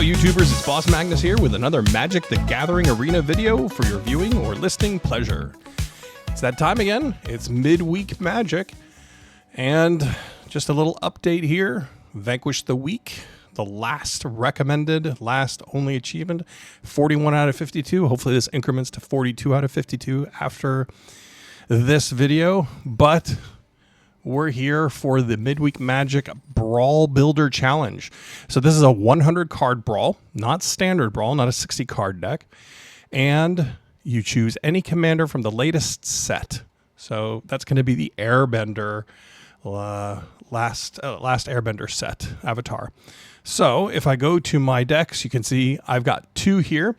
YouTubers, it's Boss Magnus here with another Magic the Gathering Arena video for your viewing or listening pleasure. It's that time again. It's midweek Magic. And just a little update here. Vanquish the Week, the last recommended, last only achievement, 41 out of 52. Hopefully this increments to 42 out of 52 after this video. But we're here for the Midweek Magic Brawl Builder Challenge. So this is a 100 card Brawl, not standard Brawl, not a 60 card deck. And you choose any commander from the latest set. So that's going to be the Airbender, last Airbender set avatar. So if I go to my decks, you can see I've got two here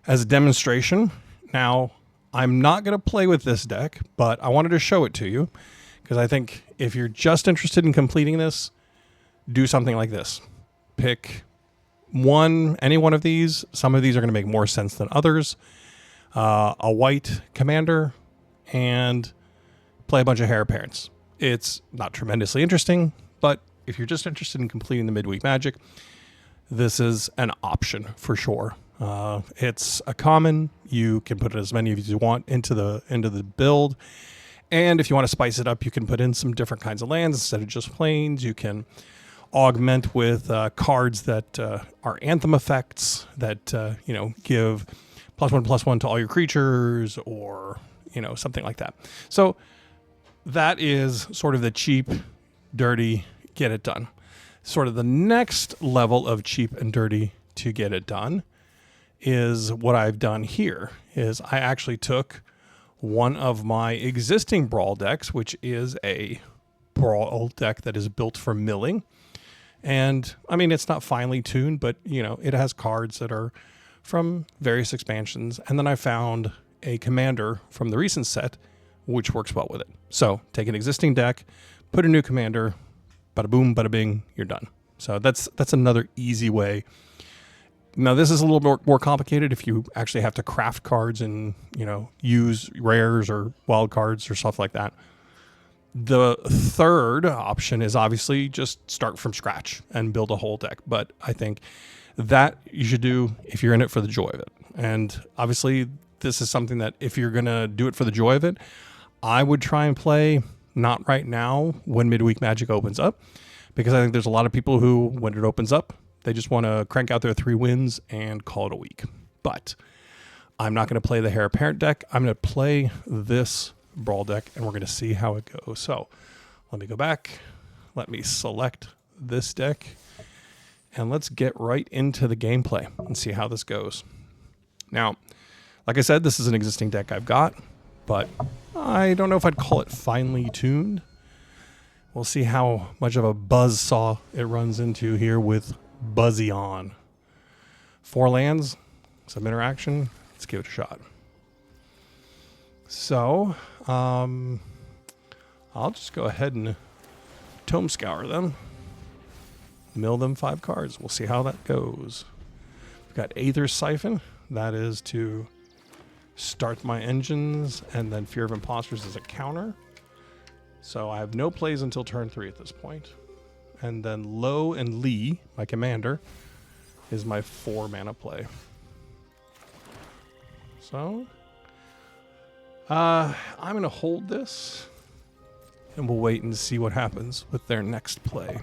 as a demonstration. Now, I'm not going to play with this deck, but I wanted to show it to you, because I think if you're just interested in completing this, do something like this. Pick any one of these. Some of these are going to make more sense than others. A white commander and play a bunch of heir apparents. It's not tremendously interesting, but if you're just interested in completing the Midweek Magic, this is an option for sure. It's a common. You can put as many of you want into the build. And if you want to spice it up, you can put in some different kinds of lands instead of just plains. You can augment with cards that are anthem effects that give +1/+1 to all your creatures, or something like that. So that is sort of the cheap, dirty, get it done. Sort of the next level of cheap and dirty to get it done is what I've done here. Is I actually took one of my existing Brawl decks, which is a Brawl deck that is built for milling. And I mean, it's not finely tuned, but it has cards that are from various expansions. And then I found a commander from the recent set, which works well with it. So take an existing deck, put a new commander, bada boom, bada bing, you're done. So that's another easy way. Now, this is a little more complicated if you actually have to craft cards and, use rares or wild cards or stuff like that. The third option is obviously just start from scratch and build a whole deck. But I think that you should do if you're in it for the joy of it. And obviously, this is something that if you're going to do it for the joy of it, I would try and play not right now when Midweek Magic opens up, because I think there's a lot of people who, when it opens up, they just want to crank out their 3 wins and call it a week. But I'm not going to play the Heir Apparent deck. I'm going to play this Brawl deck, and we're going to see how it goes. So let me go back. Let me select this deck, and let's get right into the gameplay and see how this goes. Now, like I said, this is an existing deck I've got, but I don't know if I'd call it finely tuned. We'll see how much of a buzzsaw it runs into here with Buzzy on. 4 lands, some interaction. Let's give it a shot. So, I'll just go ahead and Tome Scour them. Mill them 5 cards. We'll see how that goes. We've got Aether Siphon. That is to start my engines, and then Fear of Imposters is a counter. So I have no plays until turn 3 at this point. And then Lo and Lee, my commander, is my 4 mana play. So I'm going to hold this, and we'll wait and see what happens with their next play.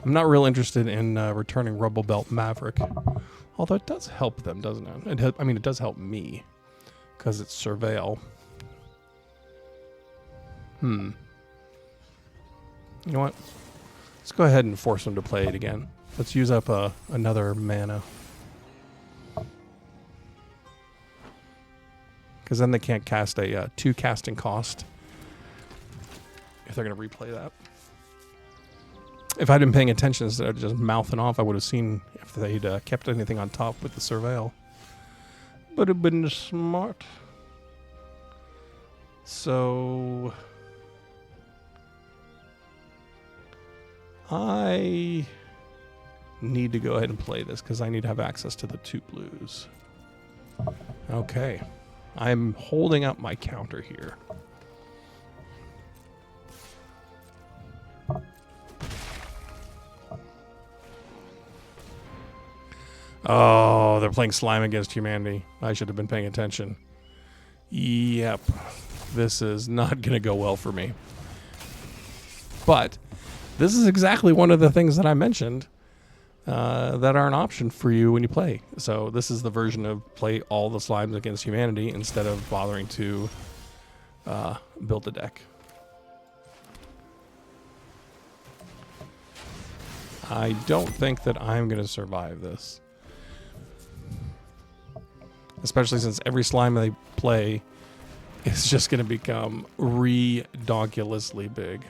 I'm not real interested in returning Rubble Belt Maverick, although it does help them, doesn't it? It does help me, because it's Surveil. You know what? Let's go ahead and force them to play it again. Let's use up another mana. Because then they can't cast a 2 casting cost if they're going to replay that. If I'd been paying attention instead of just mouthing off, I would have seen if they'd kept anything on top with the Surveil. Would have been smart. So I need to go ahead and play this because I need to have access to the 2 blues. Okay. I'm holding up my counter here. Oh, they're playing Slime Against Humanity. I should have been paying attention. Yep. This is not going to go well for me. But this is exactly one of the things that I mentioned that are an option for you when you play. So this is the version of play all the Slimes Against Humanity instead of bothering to build a deck. I don't think that I'm going to survive this. Especially since every slime they play is just going to become redonkulously big.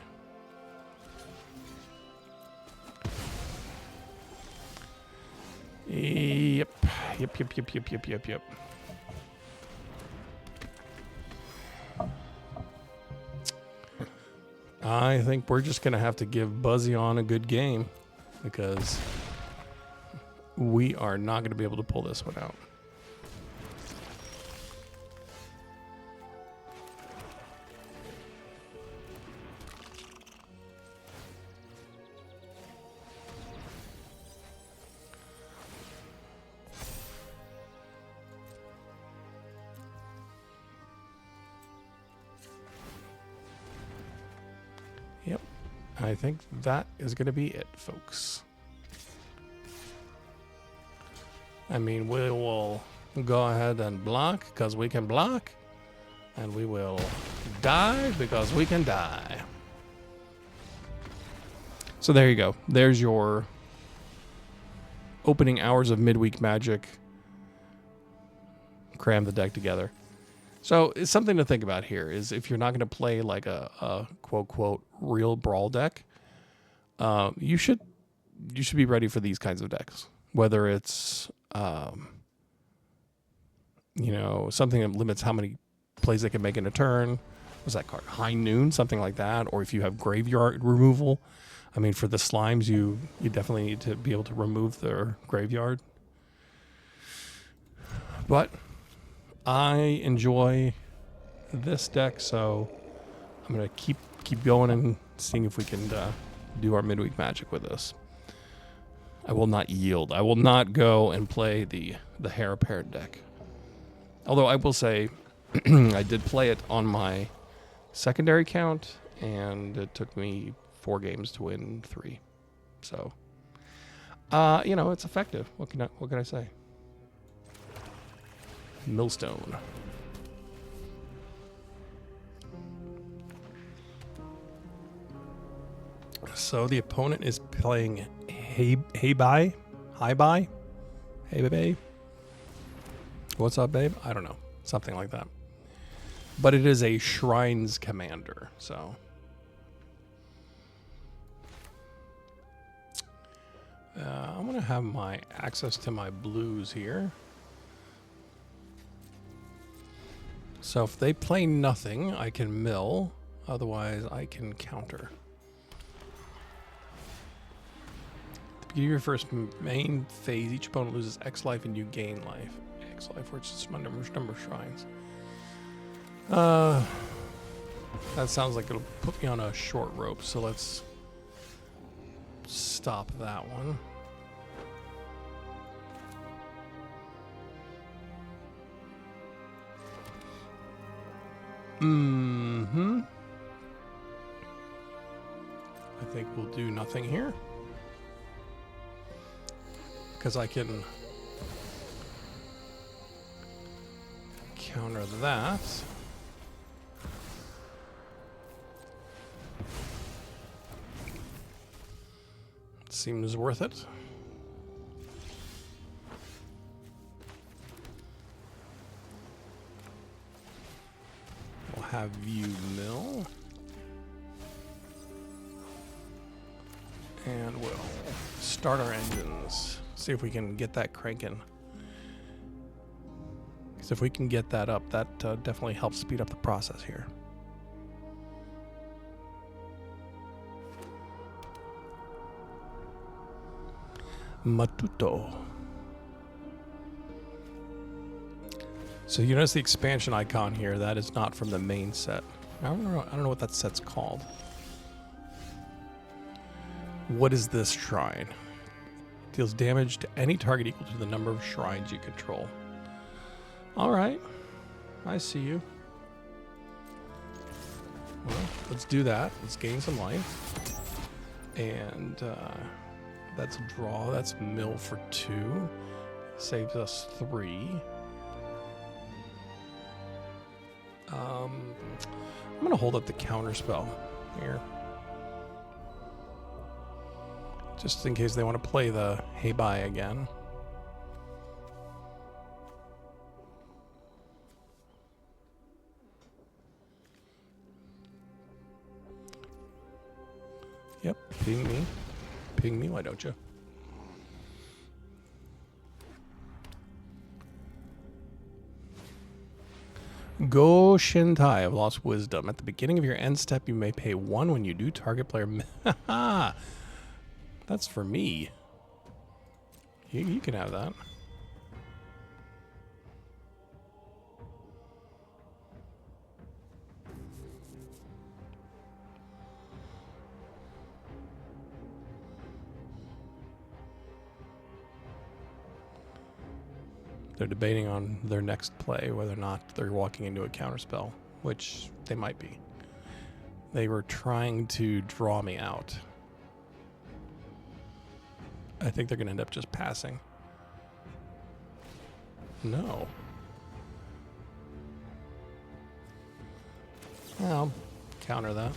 Yep. I think we're just going to have to give Buzzy on a good game because we are not going to be able to pull this one out. Yep, I think that is going to be it, folks. I mean, we will go ahead and block because we can block, and we will die because we can die. So there you go. There's your opening hours of midweek Magic. Cram the deck together. So it's something to think about here is if you're not going to play like a quote real Brawl deck, you should be ready for these kinds of decks. Whether it's you know, something that limits how many plays they can make in a turn. What's that card? High Noon, something like that. Or if you have graveyard removal. I mean, for the slimes, you definitely need to be able to remove their graveyard. But I enjoy this deck, so I'm gonna keep going and seeing if we can do our midweek Magic with this. I will not yield. I will not go and play the Heir Apparent deck. Although I will say, I did play it on my secondary count, and it took me 4 games to win 3. So, you know, it's effective. What can I say? Millstone. So the opponent is playing Hey Bye. What's up, babe? I don't know. Something like that. But it is a Shrines commander, so. I'm going to have my access to my blues here. So if they play nothing, I can mill. Otherwise, I can counter. At the beginning of your first main phase, each opponent loses X life and you gain life. X life, which is my number of shrines. That sounds like it'll put me on a short rope, so let's stop that one. I think we'll do nothing here. Because I can counter that. Seems worth it. We'll have you mill. And we'll start our engines. See if we can get that cranking. Because if we can get that up, that definitely helps speed up the process here. Matuto. So you notice the expansion icon here. That is not from the main set. I don't know what that set's called. What is this shrine? Deals damage to any target equal to the number of shrines you control. Alright. I see you. Well, let's do that. Let's gain some life. And that's a draw. That's mill for 2. Saves us 3. I'm going to hold up the counter spell here. Just in case they want to play the hey bye again. Yep, ping me. Ping me, why don't you? Go Shintai of Lost Wisdom. At the beginning of your end step, you may pay 1 when you do target player. That's for me. You can have that. They're debating on their next play whether or not they're walking into a counterspell, which they might be. They were trying to draw me out. I think they're going to end up just passing. No. Well, counter that.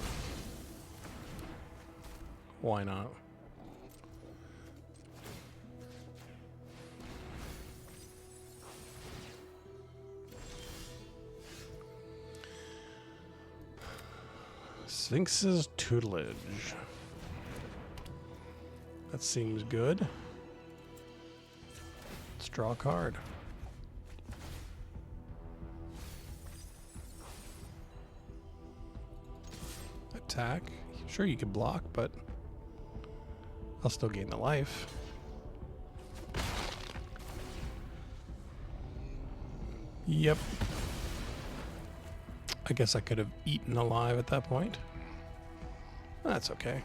Why not? Sphinx's Tutelage. That seems good. Let's draw a card. Attack. Sure, you can block, but I'll still gain the life. Yep. I guess I could have eaten alive at that point. That's okay.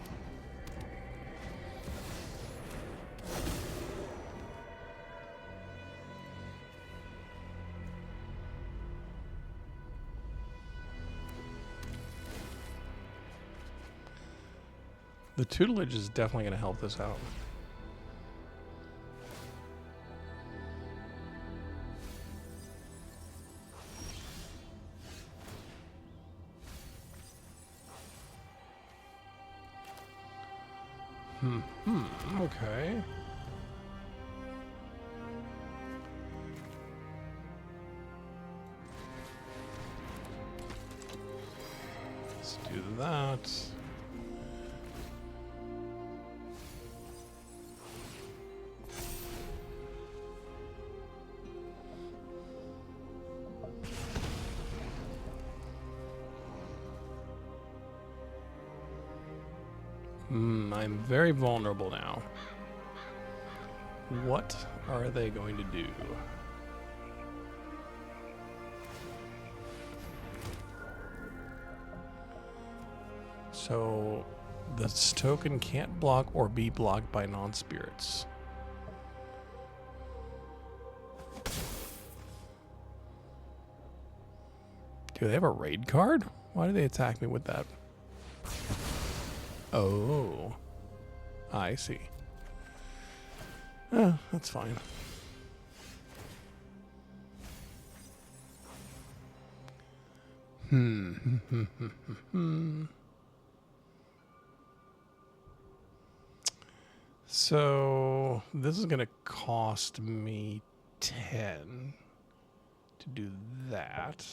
The tutelage is definitely going to help this out. Okay. Let's do that. I'm very vulnerable now. What are they going to do? So, this token can't block or be blocked by non-spirits. Do they have a raid card? Why do they attack me with that? Oh, I see. That's fine. So this is going to cost me 10 to do that.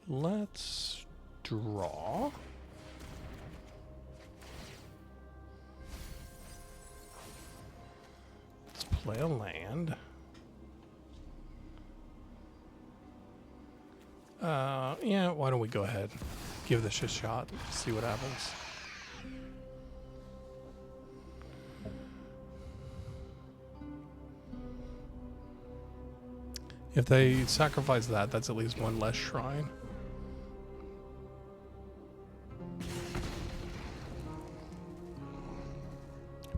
Let's draw. Let's play a land. Yeah, why don't we go ahead, give this a shot, see what happens. If they sacrifice that, that's at least one less shrine.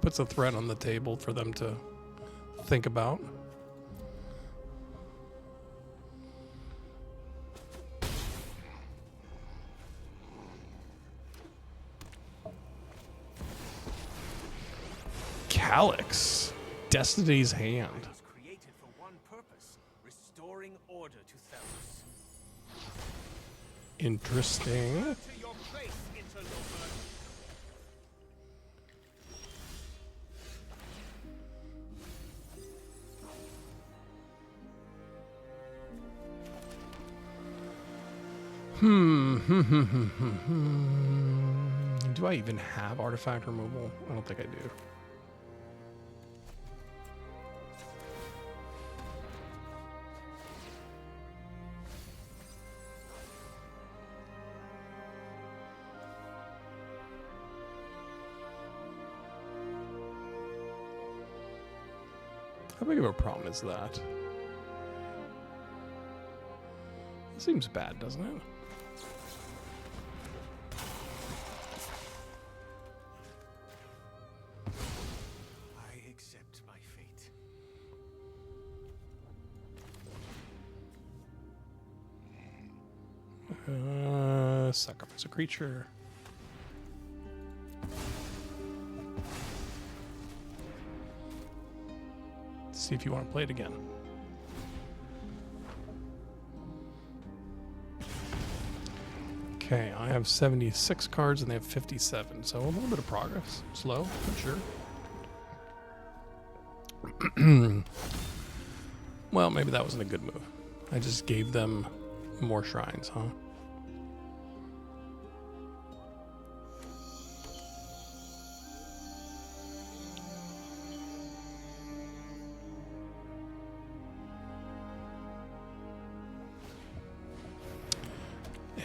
Puts a threat on the table for them to think about. Calyx, Destiny's Hand. It was created for one purpose, restoring order to Theros. Interesting. To your place, interloper. Do I even have artifact removal? I don't think I do. How big of a problem is that? It seems bad, doesn't it? I accept my fate. Sacrifice a creature. See if you want to play it again. Okay, I have 76 cards and they have 57, so a little bit of progress. Slow, but sure. Well, maybe that wasn't a good move. I just gave them more shrines, huh?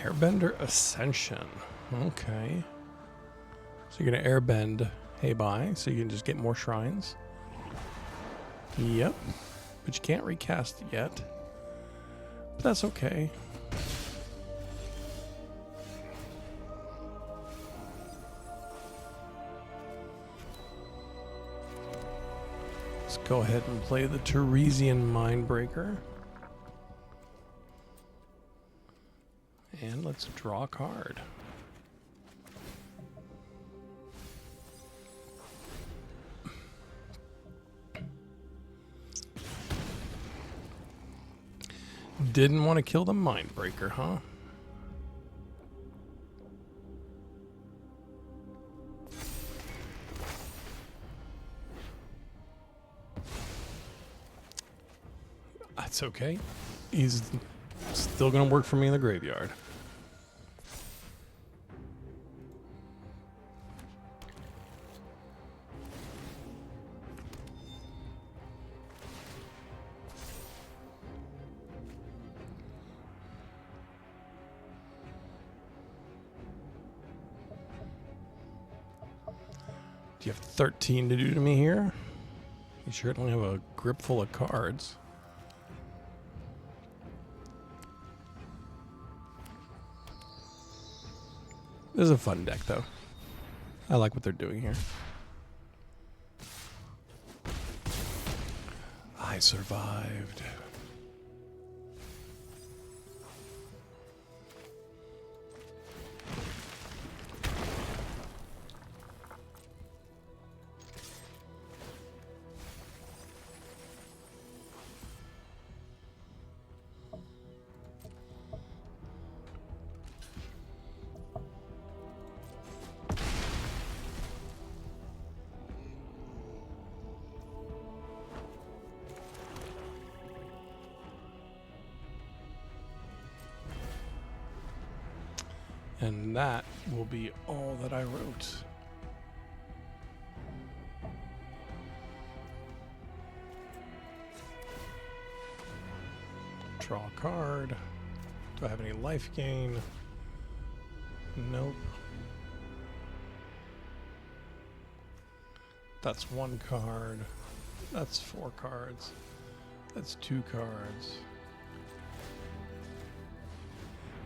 Airbender Ascension. Okay. So you're going to airbend Heibai, so you can just get more shrines. Yep. But you can't recast yet. But that's okay. Let's go ahead and play the Teresian Mindbreaker. And let's draw a card. Didn't want to kill the Mindbreaker, huh? That's okay. He's still going to work for me in the graveyard. Do you have 13 to do to me here? You sure don't have a grip full of cards. This is a fun deck, though. I like what they're doing here. I survived. And that will be all that I wrote. Draw a card. Do I have any life gain? Nope. That's one card. That's 4 cards. That's 2 cards.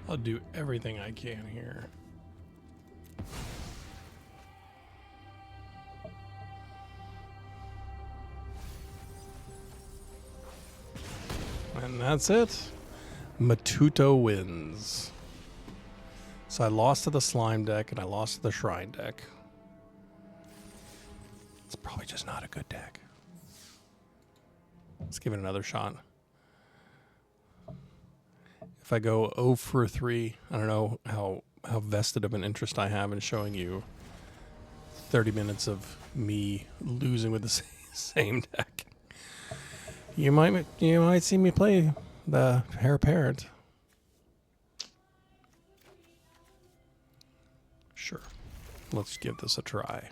I'll do everything I can here. And that's it. Matuto wins. So I lost to the slime deck and I lost to the shrine deck. It's probably just not a good deck. Let's give it another shot. If I go 0 for 3, I don't know how vested of an interest I have in showing you 30 minutes of me losing with the same deck. You might see me play the Heir Apparent. Sure. Let's give this a try.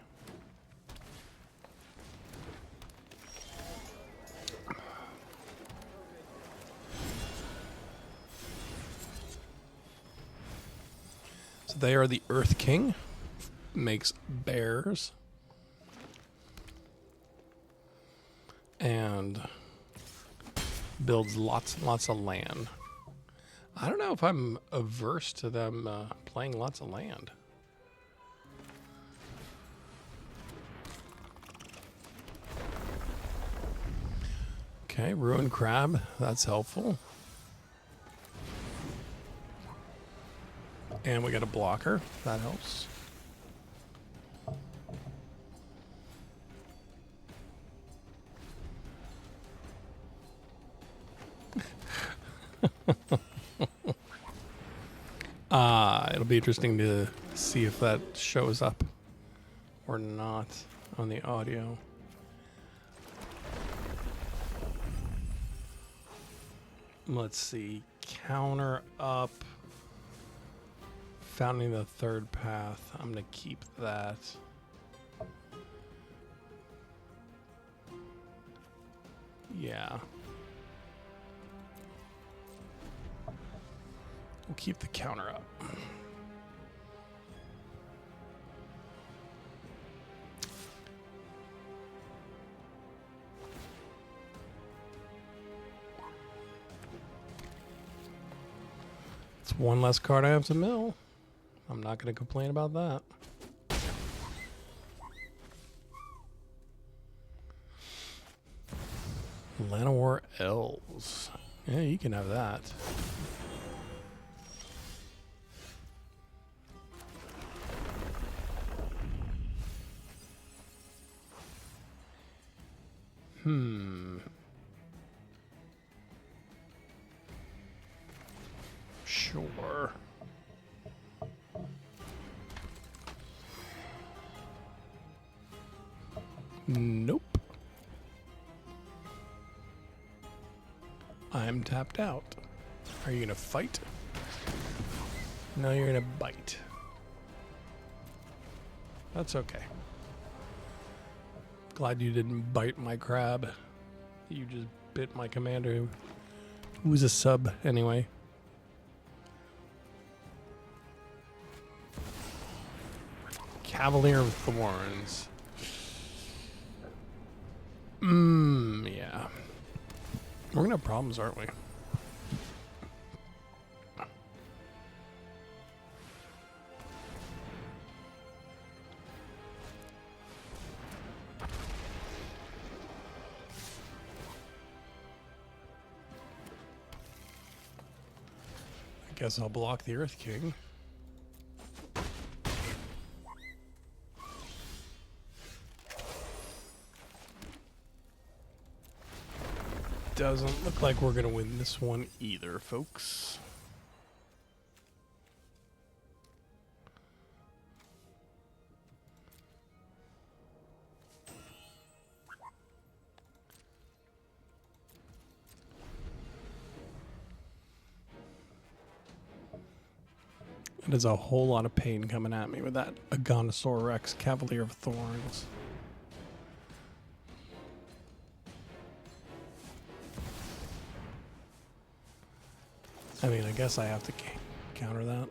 So they are the Earth King. Makes bears. And builds lots and lots of land. I don't know if I'm averse to them playing lots of land. Okay, Ruined Crab, that's helpful. And we got a blocker, that helps. It'll be interesting to see if that shows up or not on the audio. Let's see. Counter up. Founding the third path. I'm going to keep that. Yeah. We'll keep the counter up. It's one less card I have to mill. I'm not going to complain about that. Llanowar Elves. Yeah, you can have that. Sure. Nope. I'm tapped out. Are you gonna fight? No, you're gonna bite. That's okay. Glad you didn't bite my crab. You just bit my commander, who was a sub anyway. Cavalier of Thorns. Yeah. We're gonna have problems, aren't we? I guess I'll block the Earth King. Doesn't look like we're going to win this one either, folks. It is a whole lot of pain coming at me with that Aganosaur Rex Cavalier of Thorns. I mean, I guess I have to counter that.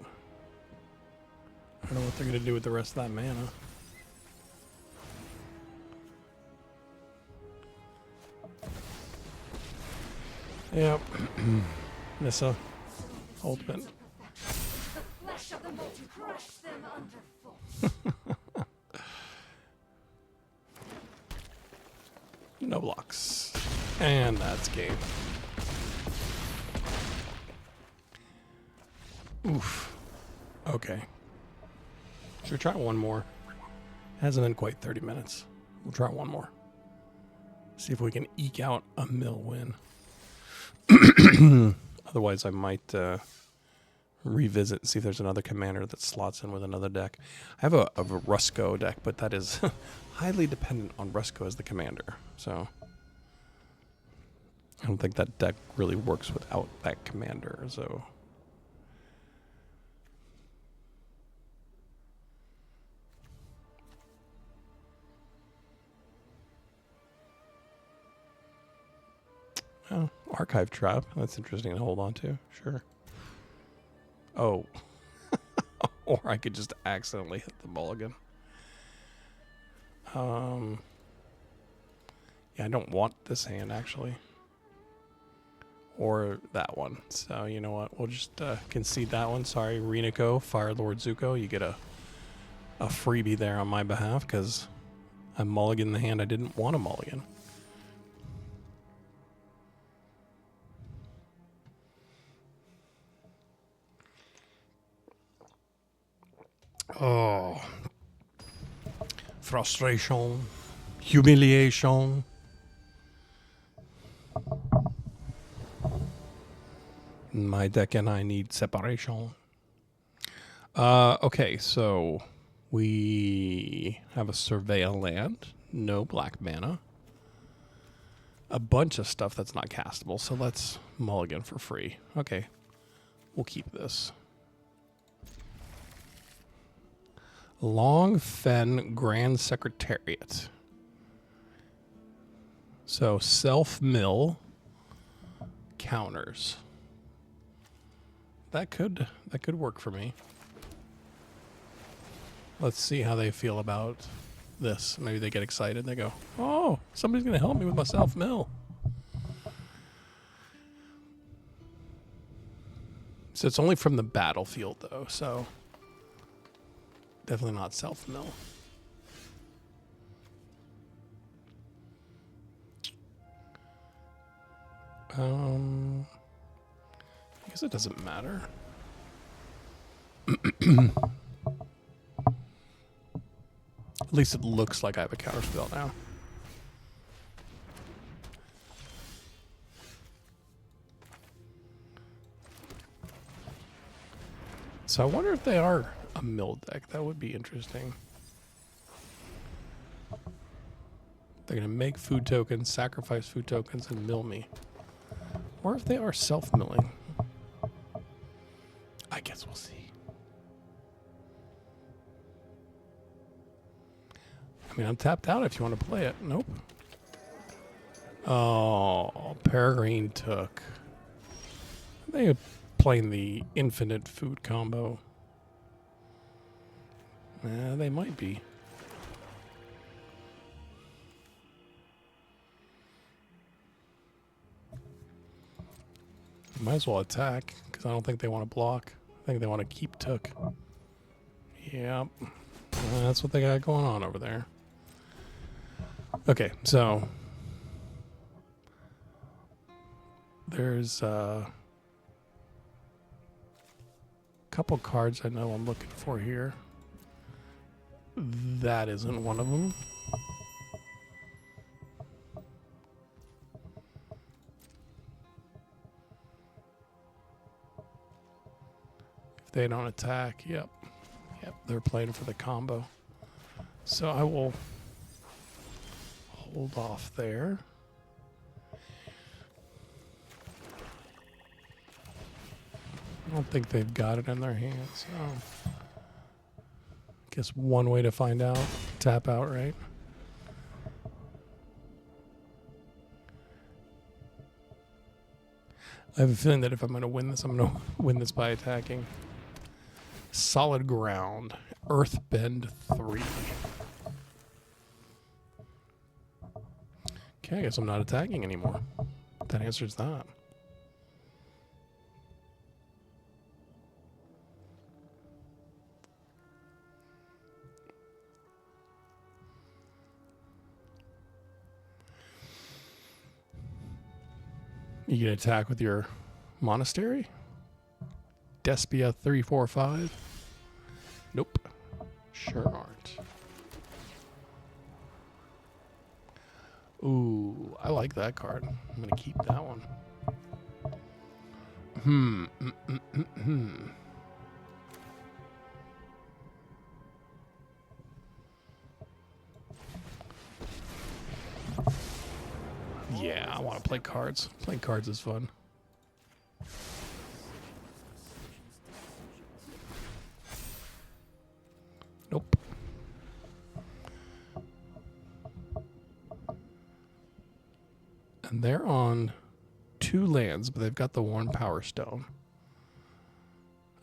I don't know what they're going to do with the rest of that mana. Yep. Nissa. Ultimate. them all to crush them underfoot. No blocks. And that's game. Oof. Okay. Should we try one more? Hasn't been quite 30 minutes. We'll try one more. See if we can eke out a mill win. Otherwise, I might revisit and see if there's another commander that slots in with another deck. I have a Rusco deck, but that is highly dependent on Rusco as the commander. So I don't think that deck really works without that commander. So oh, Archive Trap. That's interesting to hold on to. Sure. Oh. Or I could just accidentally hit the mulligan. Yeah, I don't want this hand, actually. Or that one. So, you know what? We'll just concede that one. Sorry, Renico, Fire Lord Zuko. You get a freebie there on my behalf, because I mulligan the hand I didn't want to mulligan. Oh, frustration, humiliation. My deck and I need separation. Okay, so we have a Surveil land, no black mana, a bunch of stuff that's not castable, so let's mulligan for free. Okay, we'll keep this. Long Fen Grand Secretariat. So self-mill counters. That could work for me. Let's see how they feel about this. Maybe they get excited. They go, oh, somebody's going to help me with my self-mill. So it's only from the battlefield, though, so definitely not self-mill. I guess it doesn't matter. At least it looks like I have a counterspell now. So I wonder if they are a mill deck. That would be interesting. They're going to make food tokens, sacrifice food tokens, and mill me. Or if they are self-milling. I guess we'll see. I mean, I'm tapped out if you want to play it. Nope. Oh, Peregrine took. They are playing the infinite food combo. Yeah, they might be. Might as well attack, because I don't think they want to block. I think they want to keep took. Yep. That's what they got going on over there. Okay, so there's a couple cards I know I'm looking for here. That isn't one of them. If they don't attack, yep, they're playing for the combo. So I will hold off there. I don't think they've got it in their hands. So guess one way to find out, tap out, right? I have a feeling that if I'm going to win this, I'm going to win this by attacking. Solid Ground, Earthbend 3. Okay, I guess I'm not attacking anymore. That answers that. You can attack with your monastery. Despia 345. Nope. Sure aren't. Ooh, I like that card. I'm gonna keep that one. Yeah, I want to play cards. Playing cards is fun. Nope. And they're on 2 lands, but they've got the Worn Power Stone.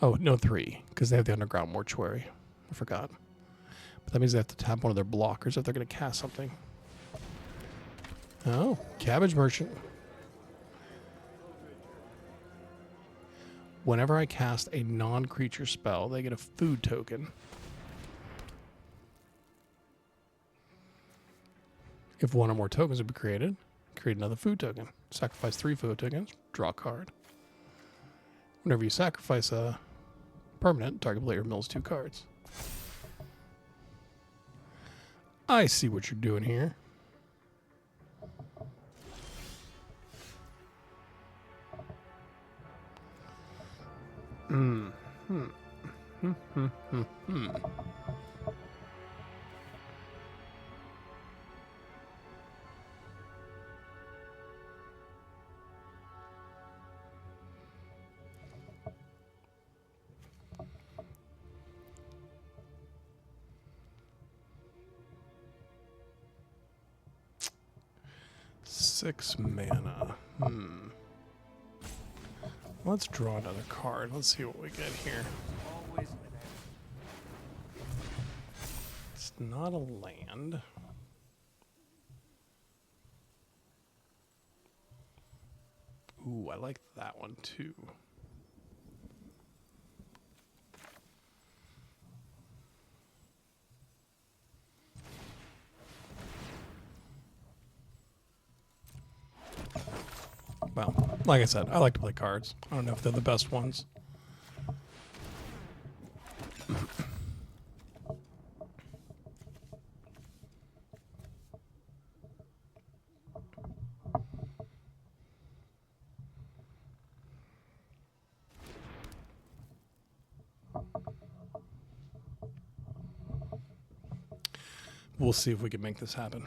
Oh, no, 3, because they have the Underground Mortuary. I forgot. But that means they have to tap one of their blockers if they're going to cast something. Oh, Cabbage Merchant. Whenever I cast a non-creature spell, they get a food token. If one or more tokens would be created, create another food token. Sacrifice 3 food tokens, draw a card. Whenever you sacrifice a permanent, target player mills 2 cards. I see what you're doing here. Six mana. Let's draw another card. Let's see what we get here. Always an advantage. It's not a land. Ooh, I like that one too. Well, like I said, I like to play cards. I don't know if they're the best ones. We'll see if we can make this happen.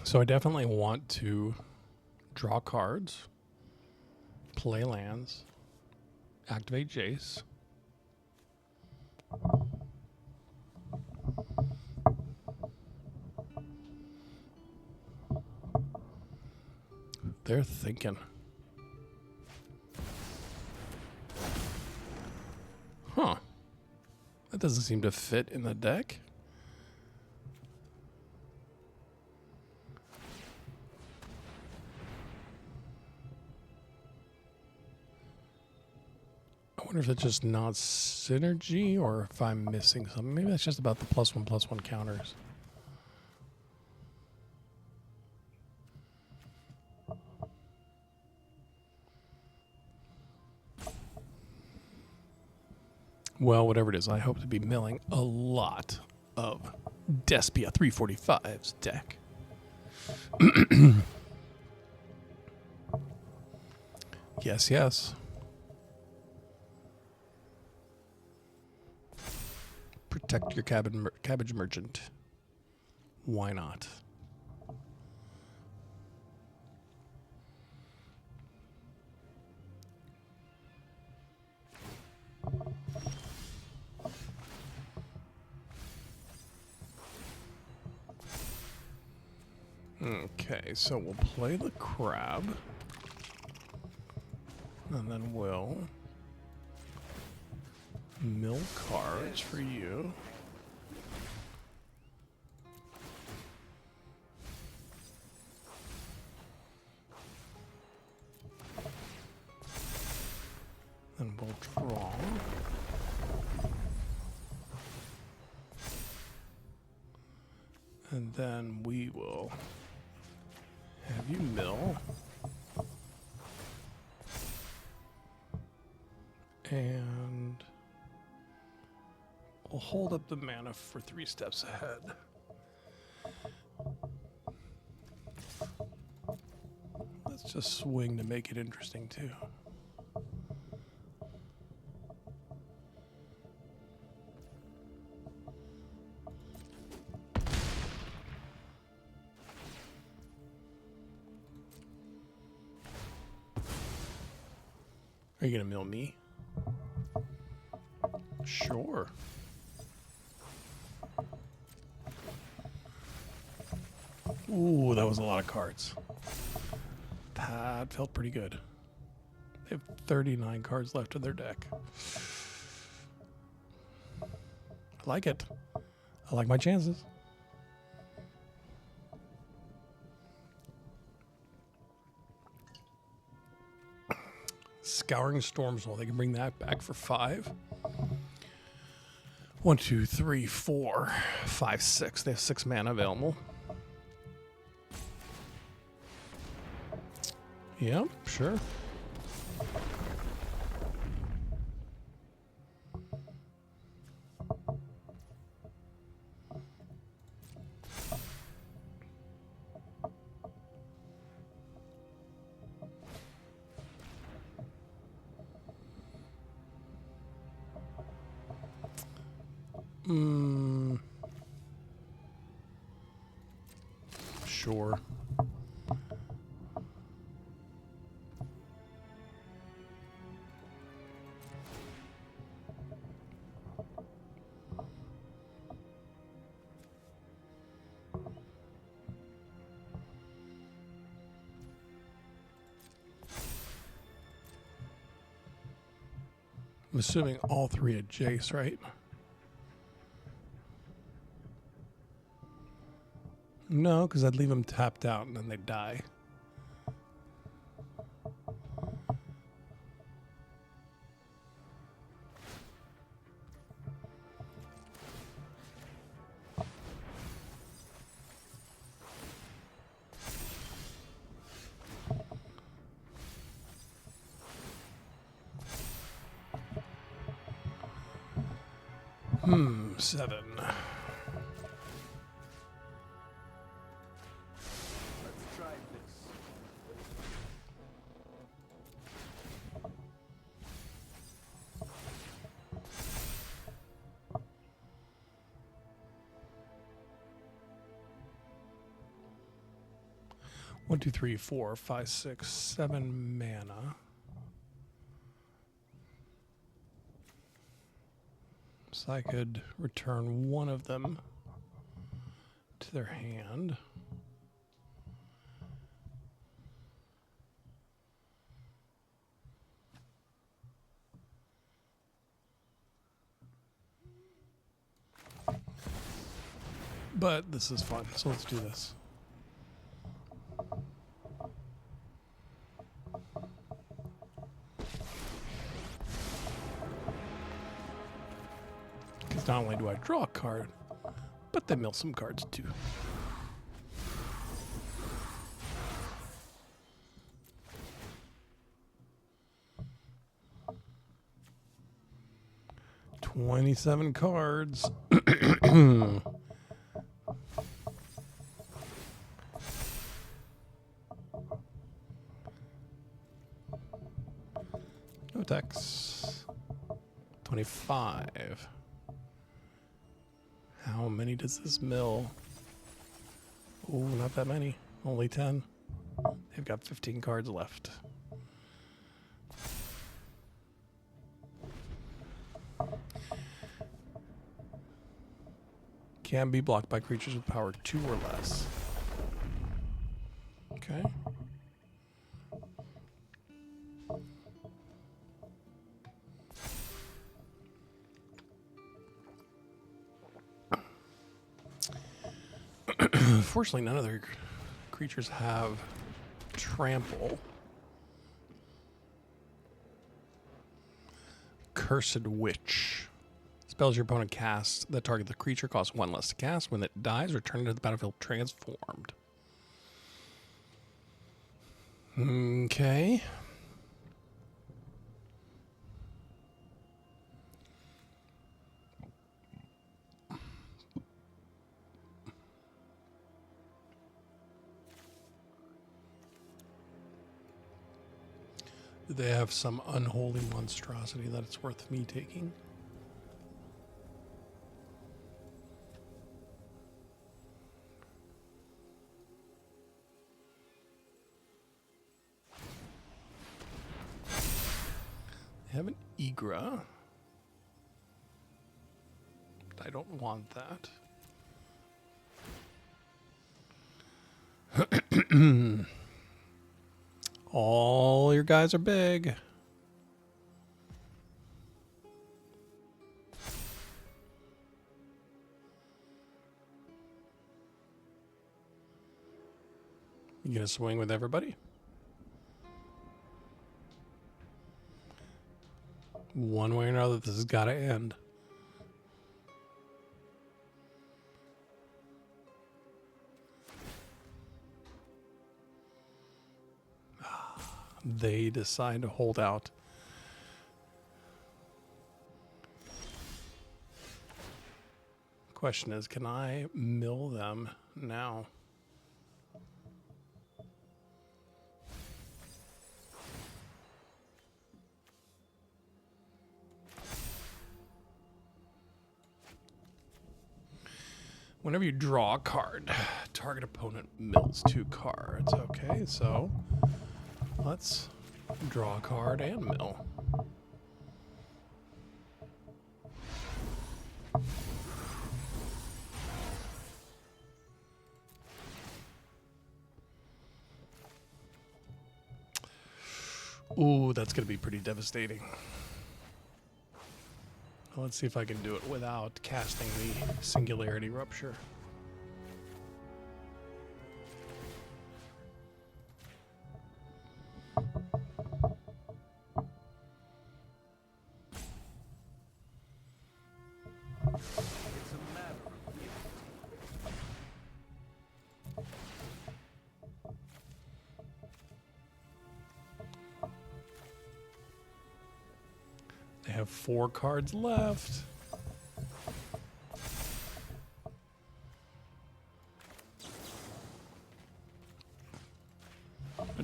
So I definitely want to draw cards, play lands, activate Jace. They're thinking. Huh. That doesn't seem to fit in the deck. I wonder if it's just not synergy or if I'm missing something. Maybe that's just about the +1/+1 counters. Well, whatever it is, I hope to be milling a lot of Despia 345's deck. Yes, yes. Protect your cabbage merchant. Why not? Okay, so we'll play the crab. And then we'll Mill cards for you. Then we'll draw. And then we will have you mill. And we'll hold up the mana for 3 steps ahead. Let's just swing to make it interesting too. Are you gonna mill me? Sure. Ooh, that was a lot of cards. That felt pretty good. They have 39 cards left in their deck. I like it. I like my chances. Scouring Stormsoul. They can bring that back for 5. 1, 2, 3, 4, 5, 6. They have 6 mana available. Yep, sure. Sure. I'm assuming all 3 at Jace, right? No, because I'd leave them tapped out and then they'd die. Seven. Let's try this. One, two, three, 4, 5, 6, 7 mana. So I could return one of them to their hand. But this is fun, so let's do this. Because not only do I draw a card, but they mill some cards too. $27 cards. No tax. 25. How many does this mill? Oh, not that many. Only 10. They've got 15 cards left. Can be blocked by creatures with power 2 or less. Okay. Unfortunately, none of their creatures have trample. Cursed Witch. Spells your opponent casts that target the creature cost 1 less to cast. When it dies, return it to the battlefield transformed. Okay. Do they have some unholy monstrosity that it's worth me taking? They have an Igra. I don't want that. All your guys are big. You gonna swing with everybody? One way or another, this has got to end. They decide to hold out. Question is, can I mill them now? Whenever you draw a card, target opponent mills 2 cards. Okay, so let's draw a card and mill. Ooh, that's going to be pretty devastating. Let's see if I can do it without casting the Singularity Rupture. It's a matter of will. They have 4 cards left.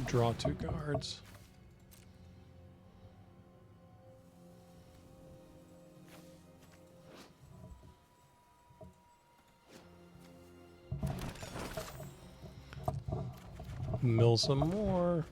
Draw 2 cards. Mill some more.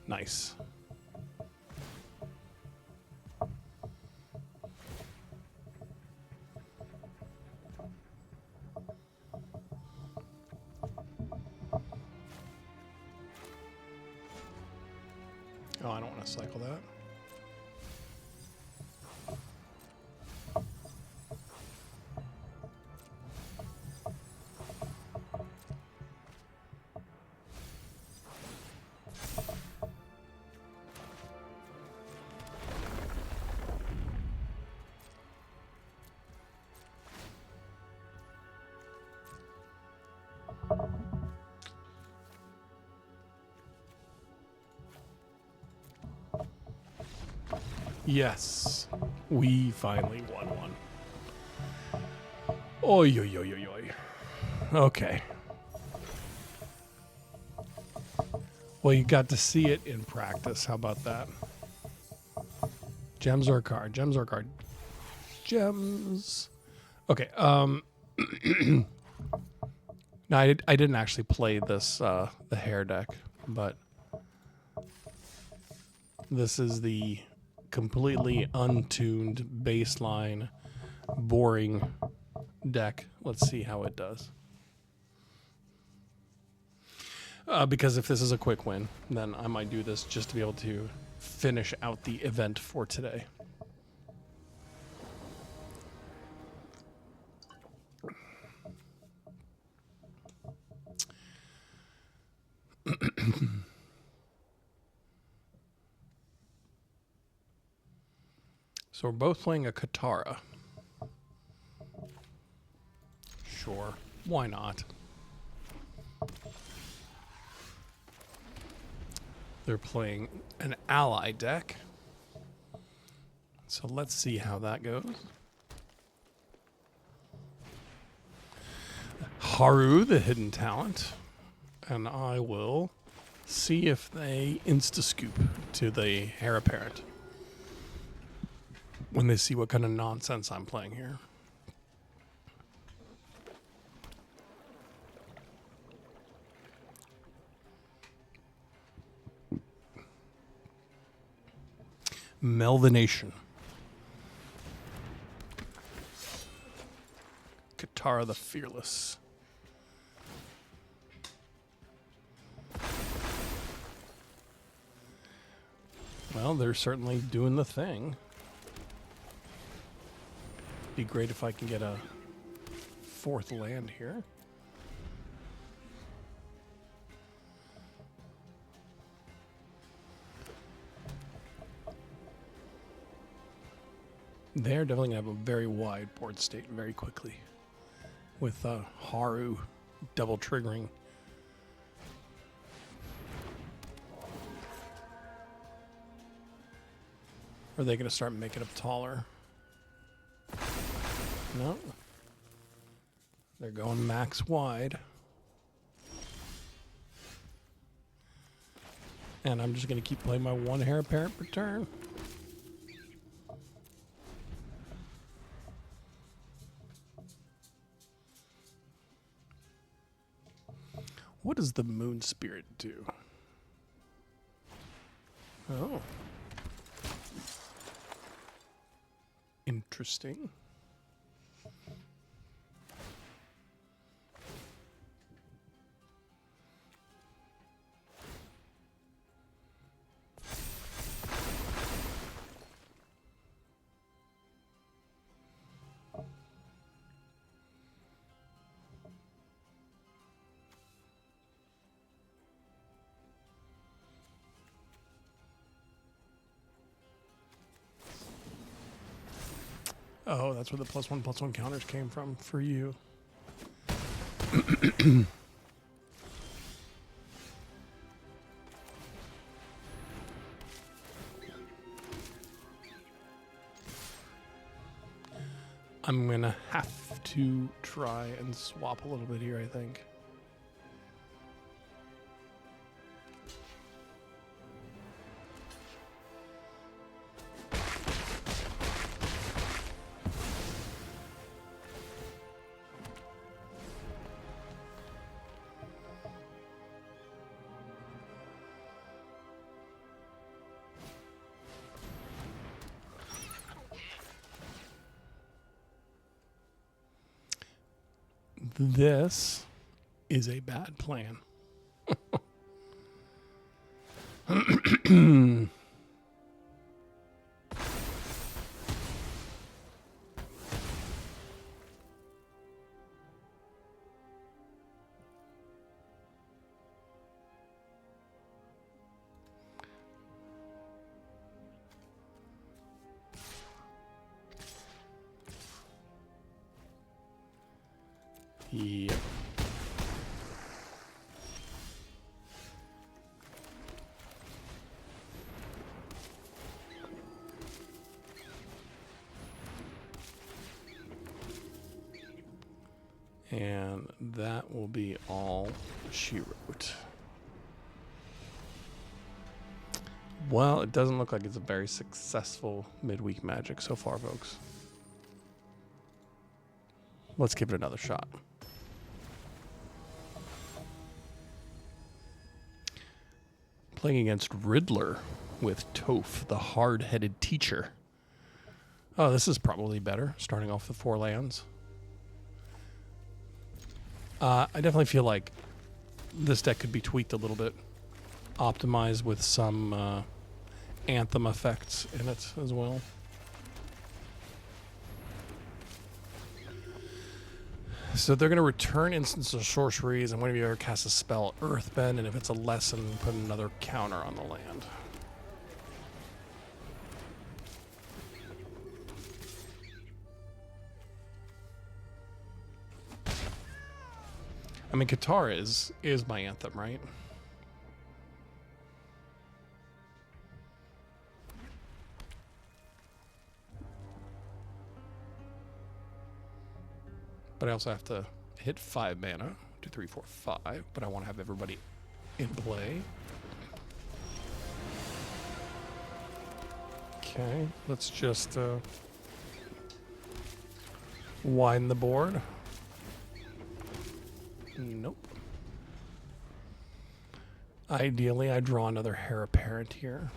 Nice. Oh, I don't want to cycle that. Yes, we finally won one. Oi, oi, oi, oi, oi. Okay. Well, you got to see it in practice. How about that? Gems or a card? Gems or a card? Gems. Okay. No, I didn't actually play this the hair deck, but this is the completely untuned baseline boring deck. Let's see how it does. Because if this is a quick win, then I might do this just to be able to finish out the event for today. So we're both playing a Katara. Sure, why not? They're playing an ally deck. So let's see how that goes. Haru, the hidden talent. And I will see if they insta-scoop to the heir apparent when they see what kind of nonsense I'm playing here. Melvination. Katara the Fearless. Well, they're certainly doing the thing. Be great if I can get a fourth land here. They're definitely going to have a very wide board state very quickly with Haru double triggering. Or are they going to start making up taller? No. They're going max wide. And I'm just going to keep playing my one heir apparent per turn. What does the Moon Spirit do? Oh. Interesting. Oh, that's where the +1/+1 counters came from for you. I'm going to have to try and swap a little bit here, I think. This is a bad plan. Yep. And that will be all she wrote. Well, it doesn't look like it's a very successful midweek Magic so far, folks. Let's give it another shot. Playing against Riddler with Toph, the hard-headed teacher. Oh, this is probably better, starting off with 4 lands. I definitely feel like this deck could be tweaked a little bit. Optimized with some Anthem effects in it as well. So they're going to return instants of sorceries, and whenever you ever cast a spell, Earthbend, and if it's a lesson, put another counter on the land. I mean, Katara is my Anthem, right? But I also have to hit 5 mana. 2, 3, 4, 5. But I want to have everybody in play. Okay, let's just widen the board. Nope. Ideally, I draw another Heir Apparent here.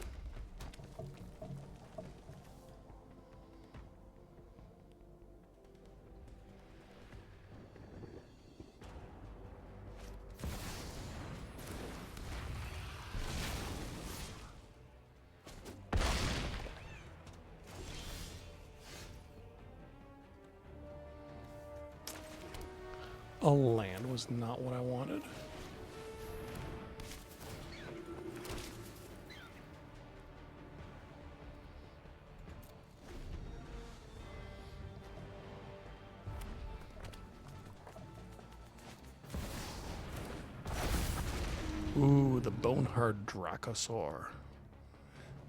A land was not what I wanted. Ooh, the Bonehard Dracosaur.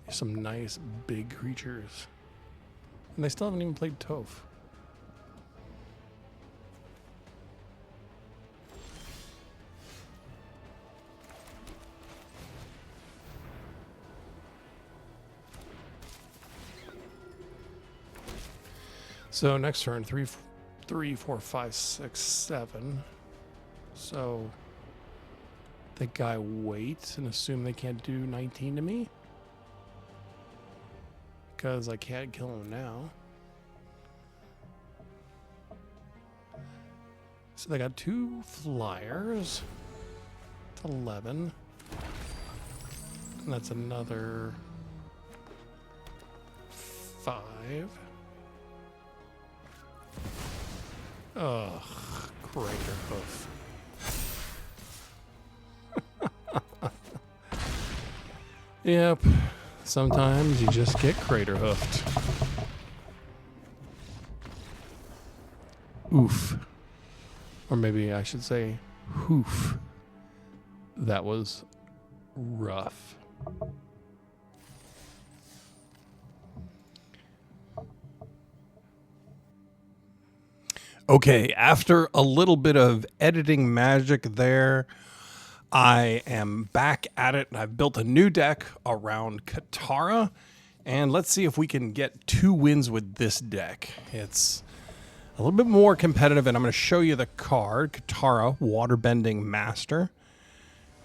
Some nice big creatures. And they still haven't even played Toph. So next turn, 3, 4, 5, 6, 7. So the guy waits and assume they can't do 19 to me? Because I can't kill him now. So they got 2 flyers. It's 11. And that's another 5. Ugh, Crater Hoof. Yep, sometimes you just get Crater Hoofed. Oof. Or maybe I should say, hoof. That was rough. Okay, after a little bit of editing magic there, I am back at it, and I've built a new deck around Katara, and let's see if we can get 2 wins with this deck. It's a little bit more competitive, and I'm going to show you the card, Katara, Waterbending Master,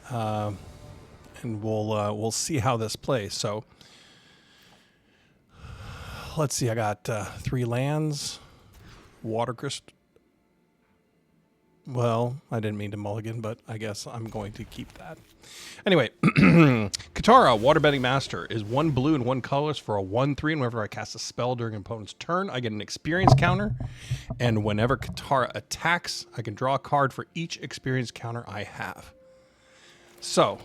and we'll see how this plays. So let's see, I got 3 lands. Water Crystal. Well, I didn't mean to mulligan, but I guess I'm going to keep that. Anyway, Katara, Waterbending Master, is 1 blue and 1 colorless for a 1/3, and whenever I cast a spell during an opponent's turn, I get an experience counter. And whenever Katara attacks, I can draw a card for each experience counter I have. So,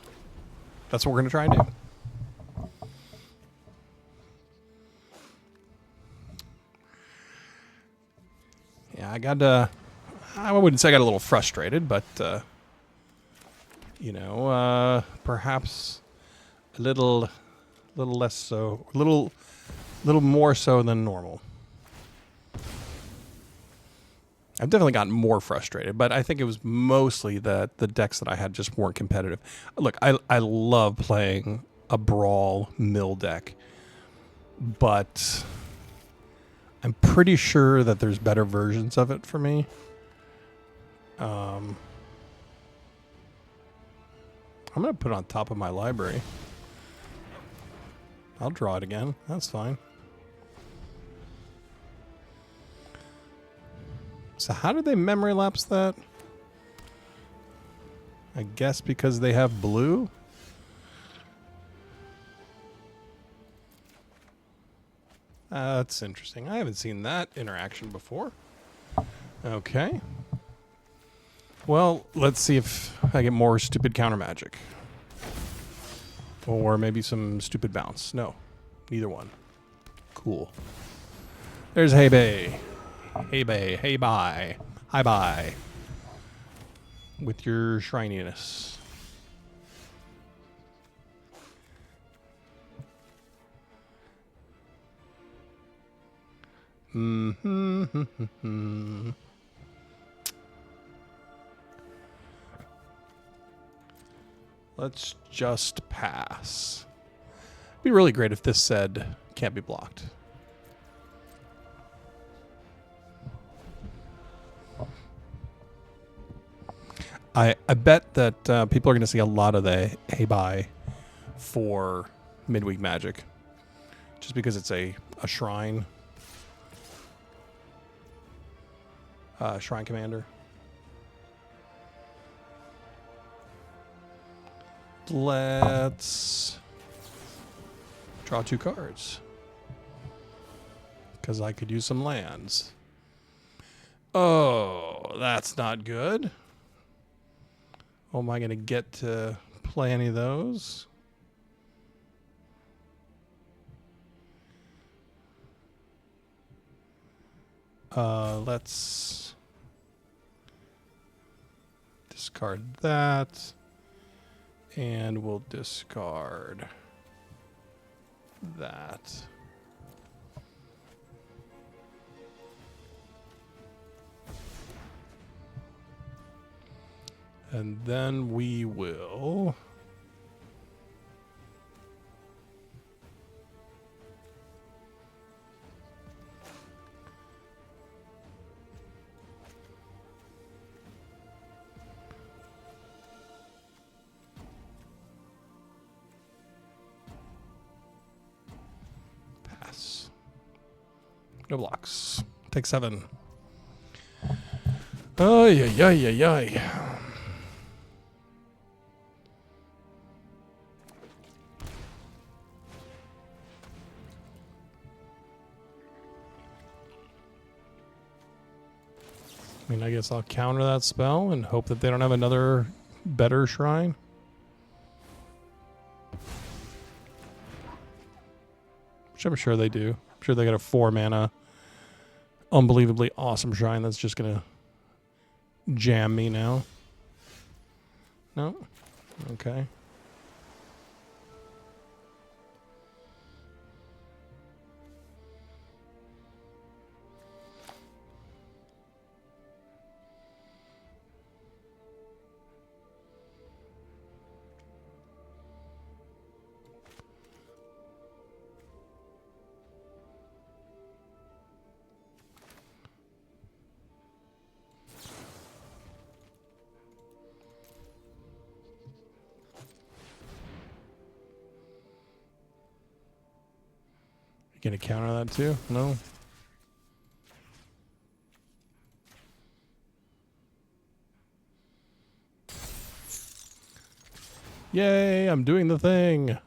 that's what we're going to try and do. Yeah, I wouldn't say I got a little frustrated, but, perhaps a little less so, a little more so than normal. I've definitely gotten more frustrated, but I think it was mostly that the decks that I had just weren't competitive. Look, I love playing a Brawl mill deck, but I'm pretty sure that there's better versions of it for me. I'm going to put it on top of my library. I'll draw it again. That's fine. So how did they memory lapse that? I guess because they have blue? That's interesting. I haven't seen that interaction before. Okay. Well, let's see if I get more stupid counter magic. Or maybe some stupid bounce. No, neither one. Cool. There's Hey Bay. Hey Bay. Hey bye. Hi bye. With your shrininess. Let's just pass. It'd be really great if this said can't be blocked. I bet that people are going to see a lot of the hey bye for midweek magic, just because it's a shrine. Shrine commander. Let's draw 2 cards, because I could use some lands. Oh, that's not good. Oh, am I going to get to play any of those? Let's discard that. And we'll discard that. And then we will pass. No blocks. Take 7. Oh, yeah. I mean, I guess I'll counter that spell and hope that they don't have another better shrine. Which I'm sure they do. I'm sure they got a 4 mana, unbelievably awesome shrine that's just going to jam me now. No? Okay. Gonna counter that too? No? Yay, I'm doing the thing.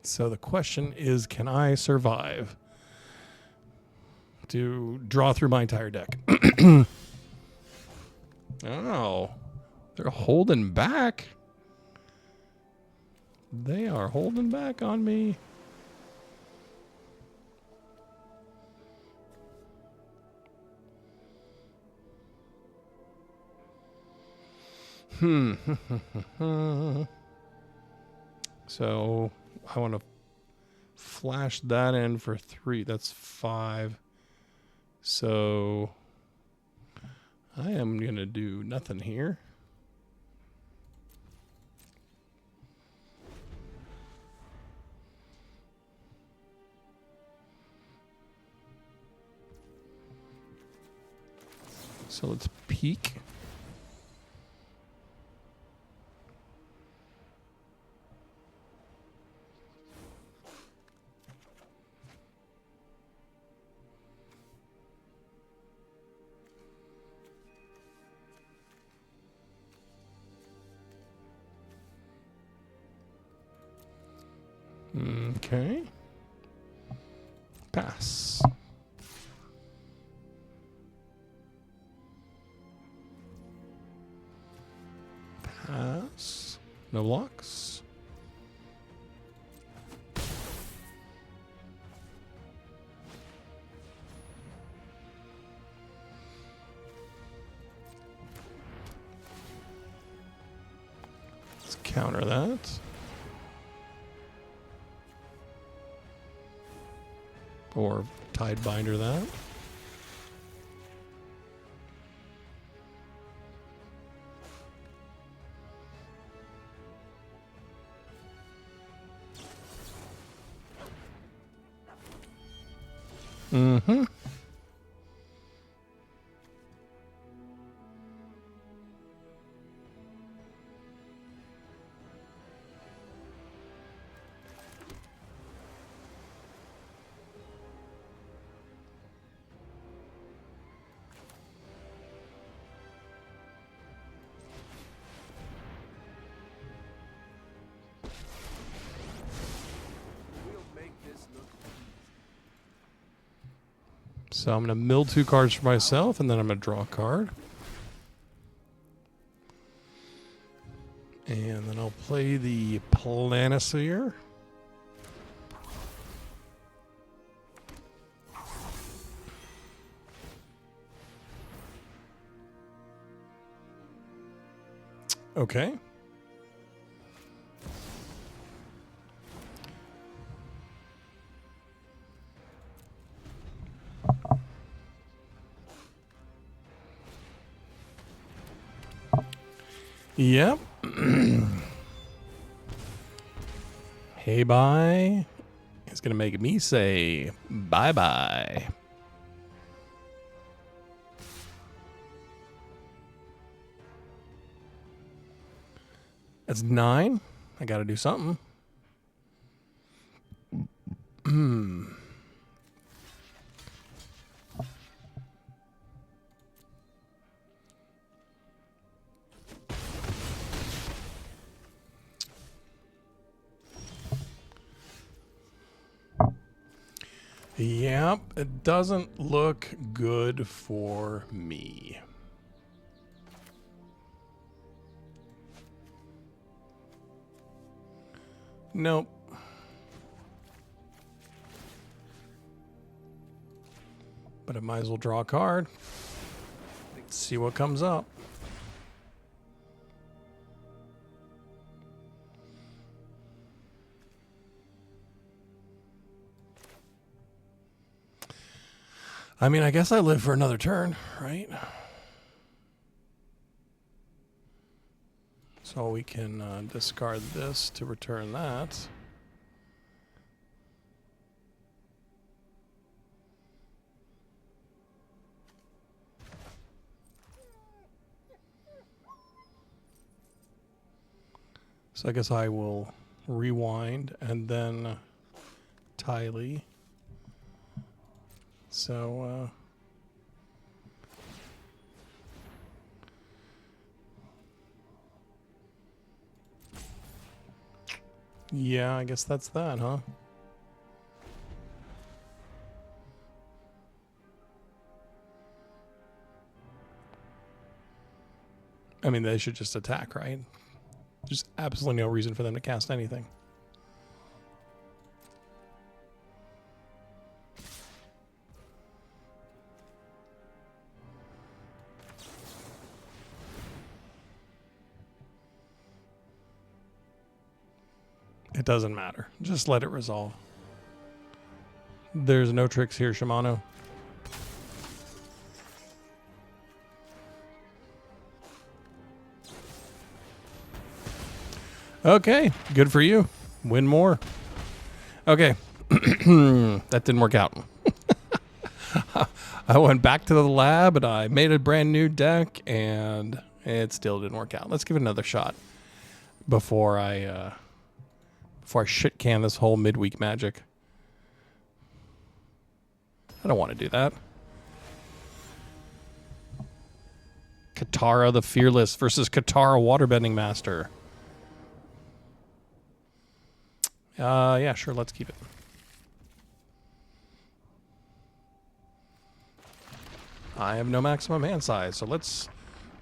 So the question is, can I survive to draw through my entire deck? Oh, they're holding back. They are holding back on me. So I want to flash that in for 3. That's 5. So I am going to do nothing here. So let's peek. Okay. Pass. Pass. No blocks. Let's counter that. Or tide binder that. Mm-hmm. We'll make this look So I'm going to mill 2 cards for myself, and then I'm going to draw a card. And then I'll play the Planisphere. Okay. Yep. Hey, bye. It's going to make me say bye-bye. That's 9. I got to do something. Yep, it doesn't look good for me. Nope. But I might as well draw a card. Let's see what comes up. I mean, I guess I live for another turn, right? So we can discard this to return that. So I guess I will rewind and then Tylee. So, yeah, I guess that's that, huh? I mean, they should just attack, right? There's absolutely no reason for them to cast anything. It doesn't matter. Just let it resolve. There's no tricks here, Shimano. Okay, good for you. Win more. Okay. That didn't work out. I went back to the lab and I made a brand new deck, and it still didn't work out. Let's give it another shot before I shit can this whole midweek Magic. I don't want to do that. Katara the Fearless versus Katara Waterbending Master. Yeah, sure, let's keep it. I have no maximum hand size, so let's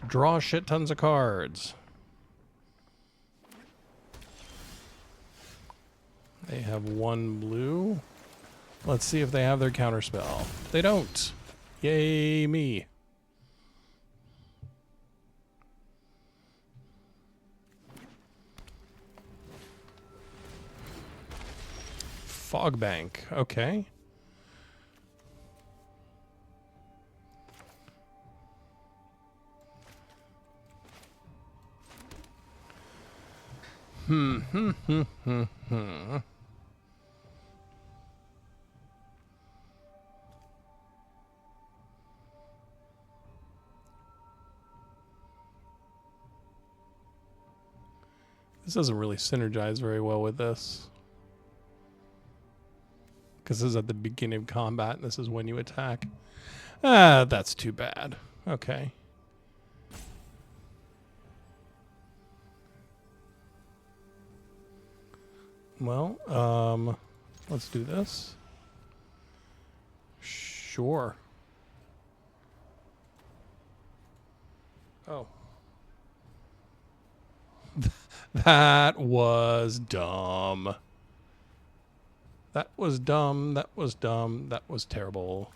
draw shit tons of cards. They have one blue. Let's see if they have their counterspell. They don't. Yay me. Fog Bank. Okay. This doesn't really synergize very well with this. Because this is at the beginning of combat, and this is when you attack. That's too bad. Okay. Well, let's do this. Sure. Oh. That was dumb. That was dumb. That was dumb. That was terrible.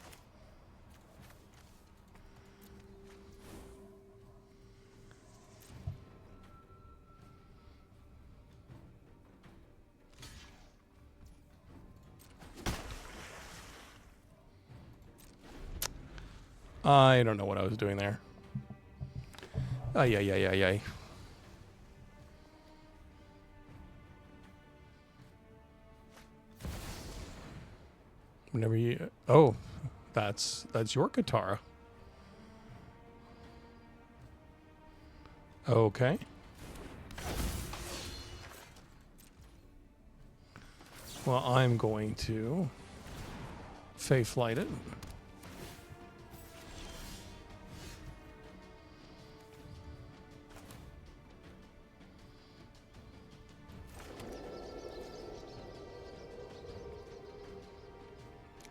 I don't know what I was doing there. Ay, ay, ay, ay, ay. Whenever you... Oh, that's your Katara. Okay. Well, I'm going to Fey Flight it.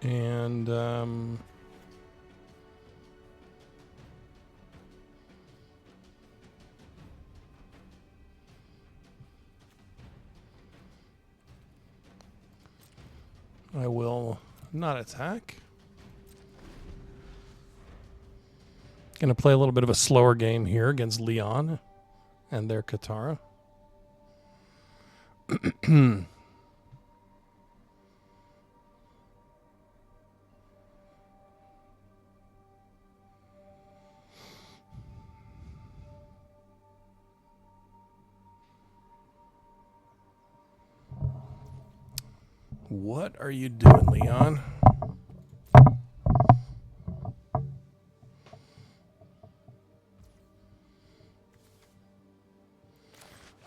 And I will not attack. Gonna play a little bit of a slower game here against Leon and their Katara. What are you doing, Leon?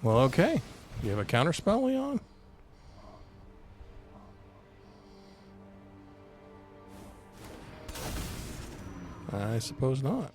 Well, okay. You have a counterspell, Leon? I suppose not.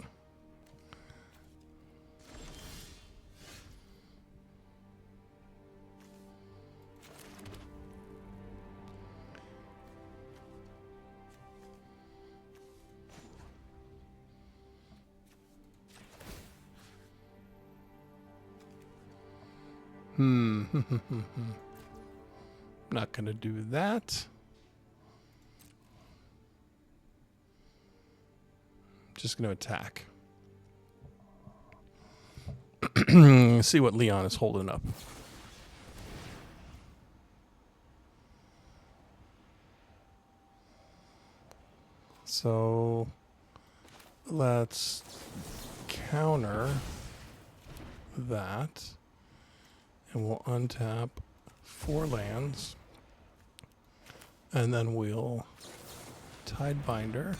Not gonna do that. Just gonna attack. See what Leon is holding up. So let's counter that. And we'll untap 4 lands. And then we'll Tidebinder.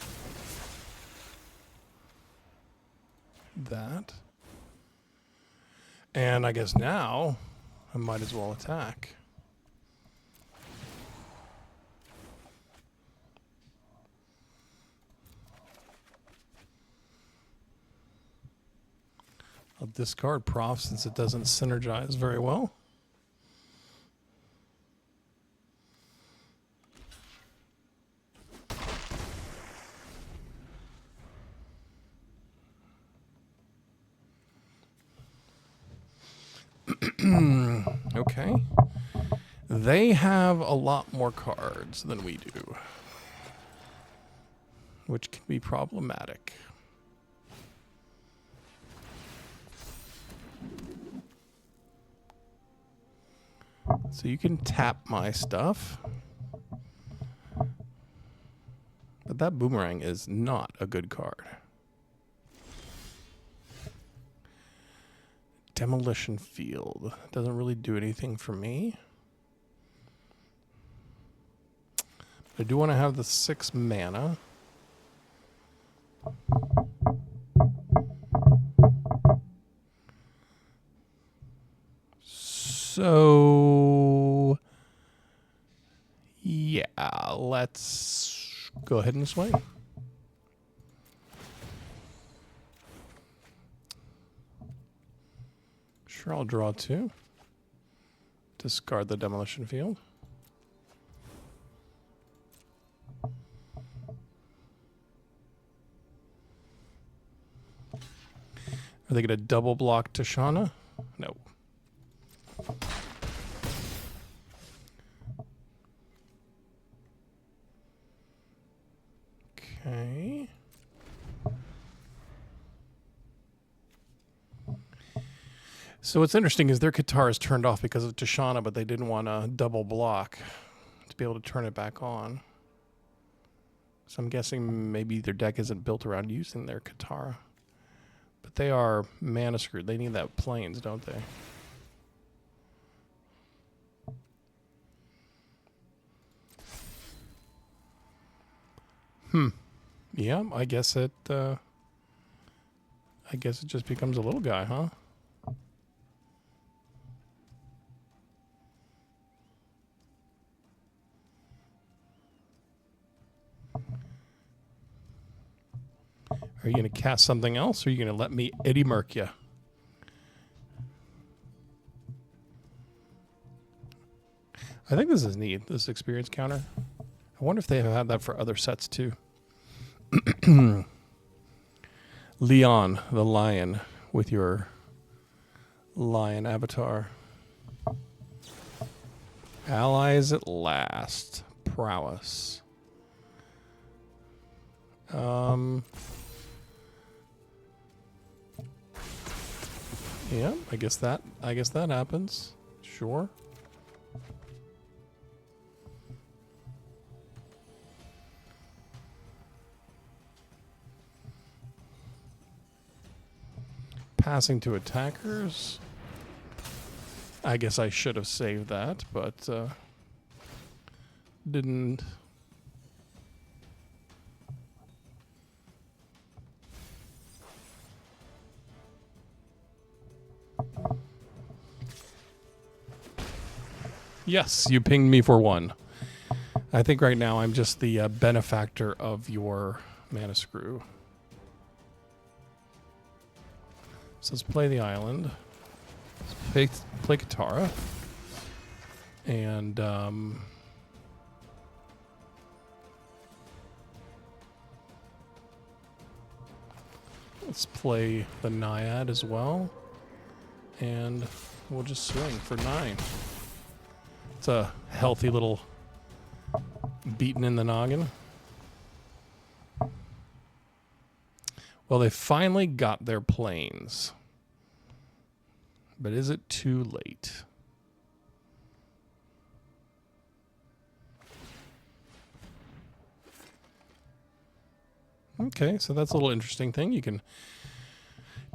that. And I guess now I might as well attack. I'll discard Prof since it doesn't synergize very well. Okay. They have a lot more cards than we do, which can be problematic. So you can tap my stuff, but that boomerang is not a good card. Demolition Field doesn't really do anything for me. I do want to have the 6 mana. So, yeah, let's go ahead and swing. Sure, I'll draw 2. Discard the Demolition Field. Are they going to double block Tashana? No. Okay. So what's interesting is their Katara is turned off because of Tashana, but they didn't want to double block to be able to turn it back on. So I'm guessing maybe their deck isn't built around using their Katara. But they are mana screwed. They need that plains, don't they? Yeah, I guess it just becomes a little guy, huh? Are you going to cast something else, or are you going to let me Eddie Murk you? I think this is neat, this experience counter. I wonder if they have had that for other sets, too. Leon, the lion, with your lion avatar. Allies at last. Prowess. Yeah, I guess that happens. Sure. Passing to attackers. I guess I should have saved that, but didn't. Yes, you pinged me for 1. I think right now I'm just the benefactor of your mana screw. So let's play the island. Let's play Katara. And let's play the Naiad as well. And we'll just swing for 9. It's a healthy little beating in the noggin. Well, they finally got their planes. But is it too late? Okay, so that's a little interesting thing. You can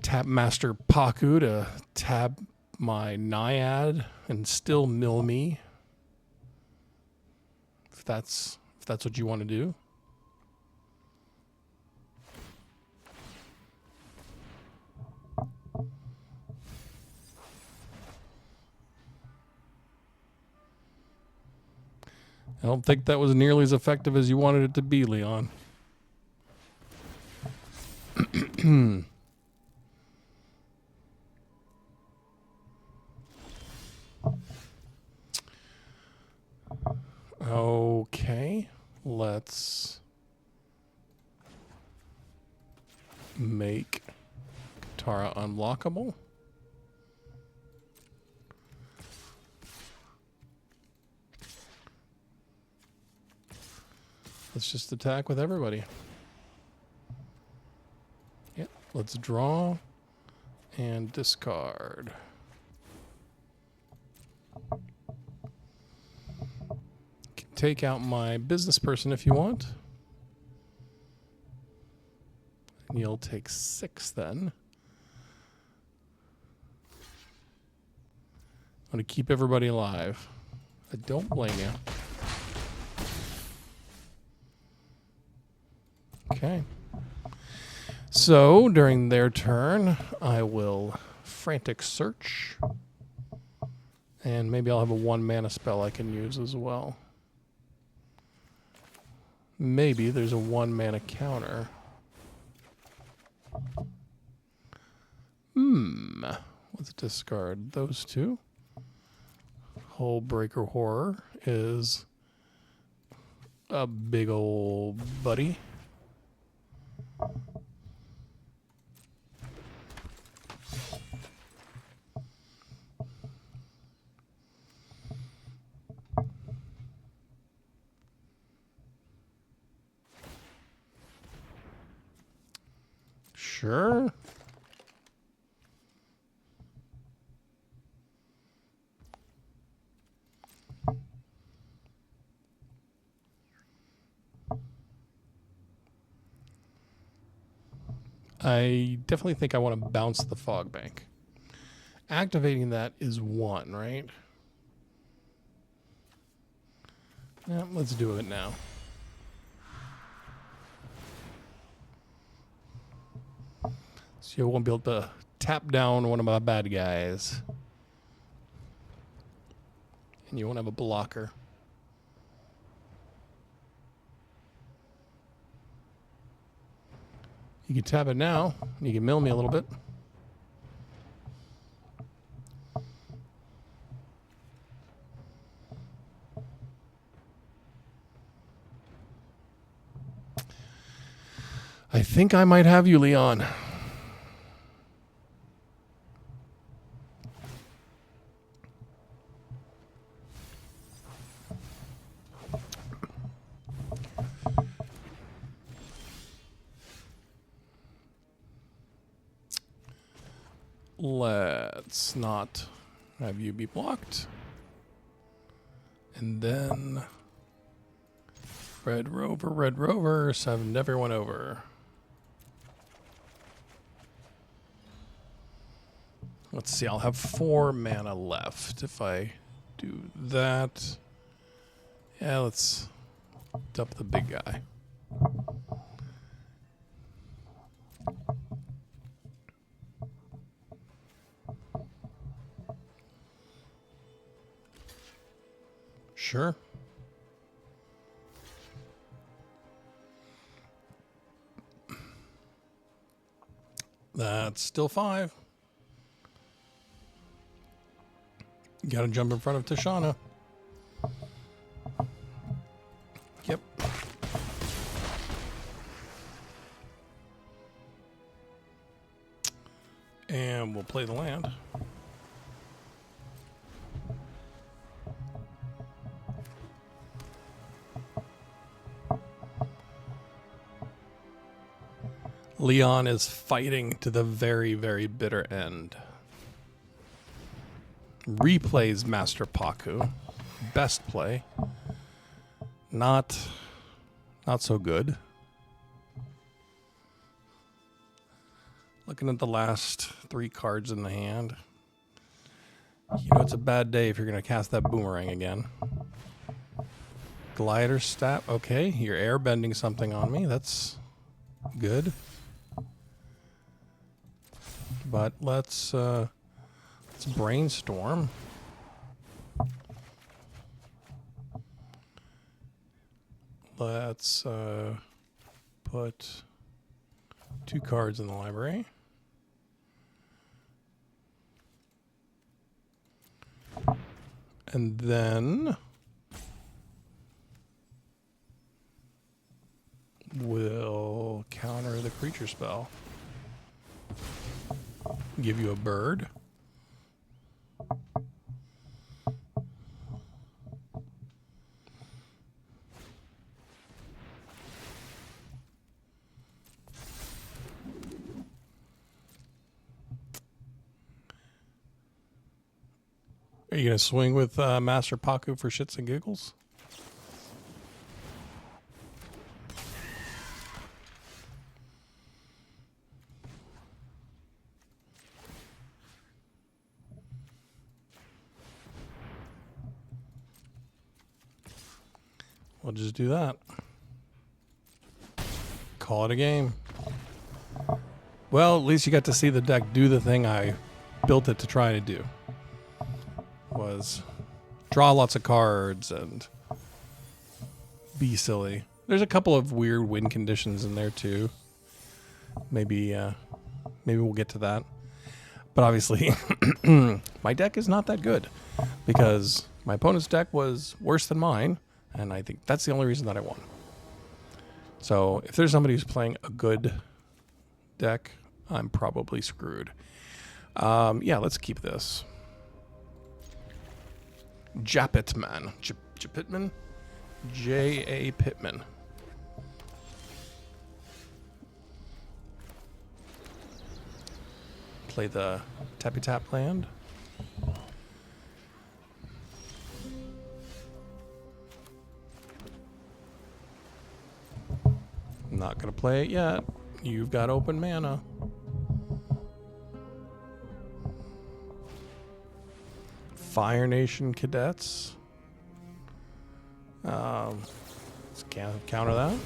tap Master Paku to tap my Naiad and still mill me. If that's what you want to do. I don't think that was nearly as effective as you wanted it to be, Leon. Okay, let's make Katara unblockable. Let's just attack with everybody. Yep, let's draw and discard. Can take out my business person if you want. And you'll take 6 then. I'm going to keep everybody alive. I don't blame you. Okay. So, during their turn, I will frantic search. And maybe I'll have a 1 mana spell I can use as well. Maybe there's a 1 mana counter. Let's discard those 2. Hull Breaker Horror is a big old buddy. Sure. I definitely think I want to bounce the Fog Bank. Activating that is 1, right? Yeah, let's do it now. So you won't be able to tap down one of my bad guys. And you won't have a blocker. You can tap it now. You can mill me a little bit. I think I might have you, Leon. Let's not have you be blocked. And then Red Rover, send everyone over. Let's see, I'll have 4 mana left if I do that. Yeah, let's dump the big guy. Sure. That's still 5. You gotta jump in front of Tashana. Yep. And we'll play the land. Leon is fighting to the very, very bitter end. Replays Master Paku. Best play. Not so good. Looking at the last 3 cards in the hand. You know it's a bad day if you're going to cast that boomerang again. Glider stat. Okay, you're airbending something on me. That's good. But let's brainstorm. let's put 2 cards in the library. And then we'll counter the creature spell. Give you a bird. Are you going to swing with Master Paku for shits and giggles? We'll just do that. Call it a game. Well, at least you got to see the deck do the thing I built it to try to do. Was draw lots of cards and be silly. There's a couple of weird win conditions in there too. Maybe we'll get to that. But obviously, my deck is not that good because my opponent's deck was worse than mine, and I think that's the only reason that I won. So if there's somebody who's playing a good deck, I'm probably screwed. Yeah, let's keep this. Japitman. Japitman? J.A. Pittman. Play the Tappy Tap land. Not going to play it yet. You've got open mana. Fire Nation Cadets. Let's counter that. And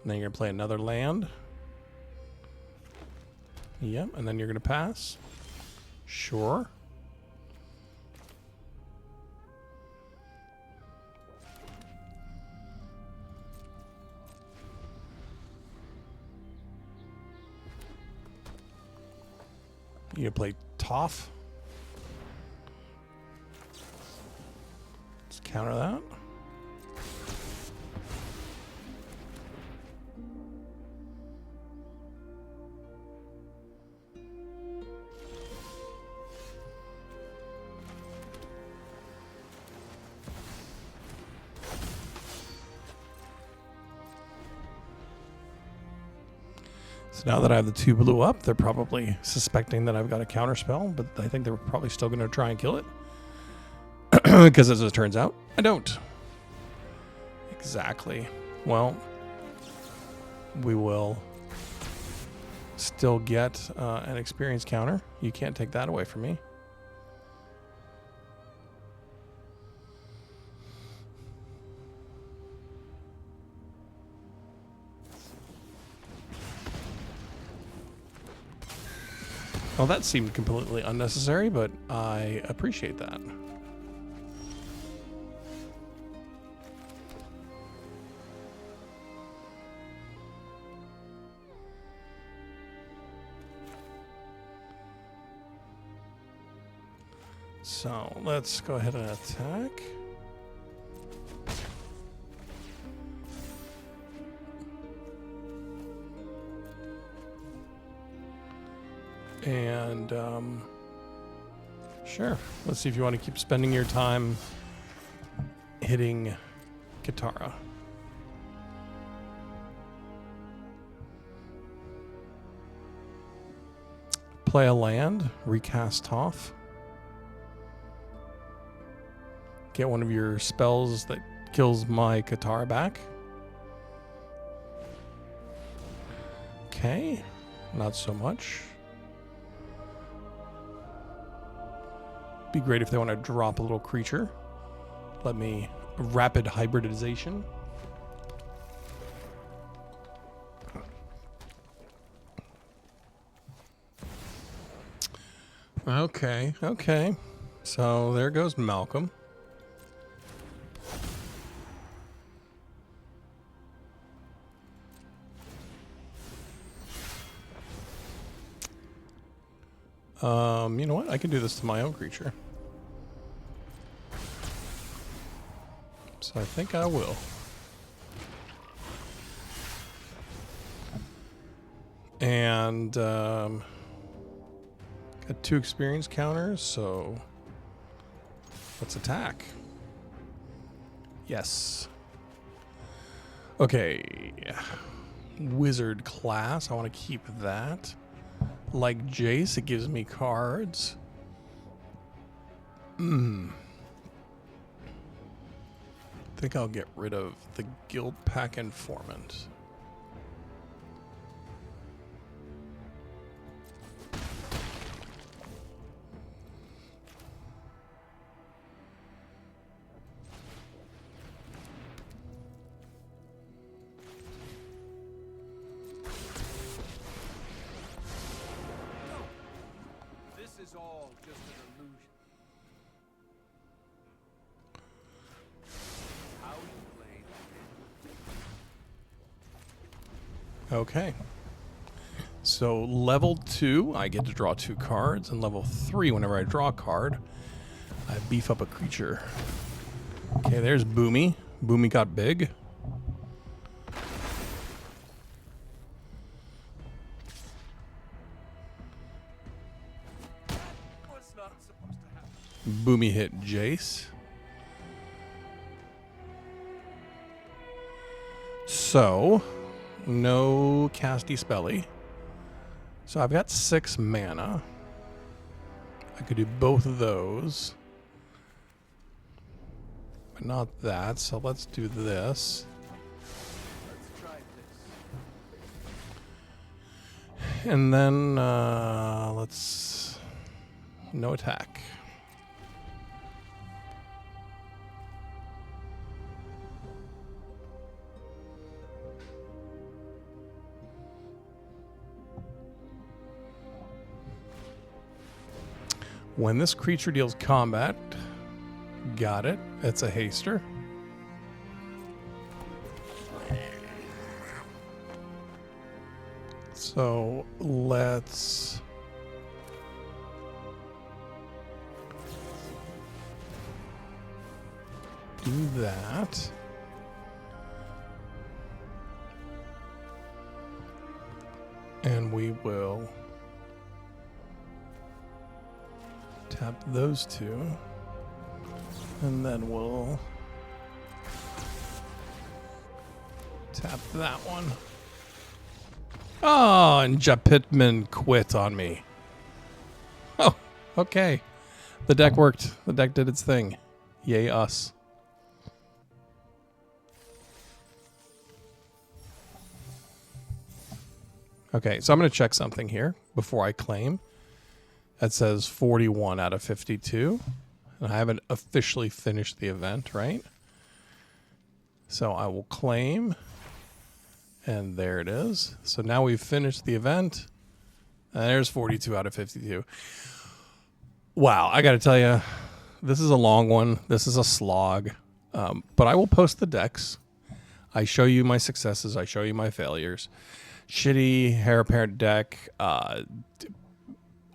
then you're going to play another land. Yep, and then you're going to pass. Sure. You gonna play Toph? Let's counter that. Now that I have the 2 blue up, they're probably suspecting that I've got a counter spell, but I think they're probably still going to try and kill it. Because as it turns out, I don't. Exactly. Well, we will still get an experience counter. You can't take that away from me. Well, that seemed completely unnecessary, but I appreciate that. So let's go ahead and attack. And sure, let's see if you want to keep spending your time hitting Katara. Play a land, recast Toph. Get one of your spells that kills my Katara back. Okay, not so much. Be great if they want to drop a little creature. Let me rapid hybridization. Okay. So there goes Malcolm. You know what? I can do this to my own creature. So I think I will. And got 2 experience counters, so let's attack. Yes. Okay. Wizard class. I want to keep that. Like Jace, it gives me cards. I think I'll get rid of the Guild Pack Informant. This is all just an illusion. How you played. Okay. So level 2, I get to draw 2 cards, and level 3, whenever I draw a card, I beef up a creature. Okay, there's Boomy. Boomy got big. What's not supposed to happen? Boomy hit Jace. So, no casty spelly. So I've got 6 mana. I could do both of those. But not that, so let's do this. Let's try this. And then, let's... no attack. When this creature deals combat, got it. It's a haster. So let's do that. And we will tap those 2. And then we'll tap that one. Oh, and Japitman quit on me. Oh, okay. The deck worked. The deck did its thing. Yay us. Okay, so I'm going to check something here before I claim. That says 41 out of 52. And I haven't officially finished the event, right? So I will claim. And there it is. So now we've finished the event. And there's 42 out of 52. Wow, I got to tell you, this is a long one. This is a slog. But I will post the decks. I show you my successes. I show you my failures. Shitty heir apparent deck.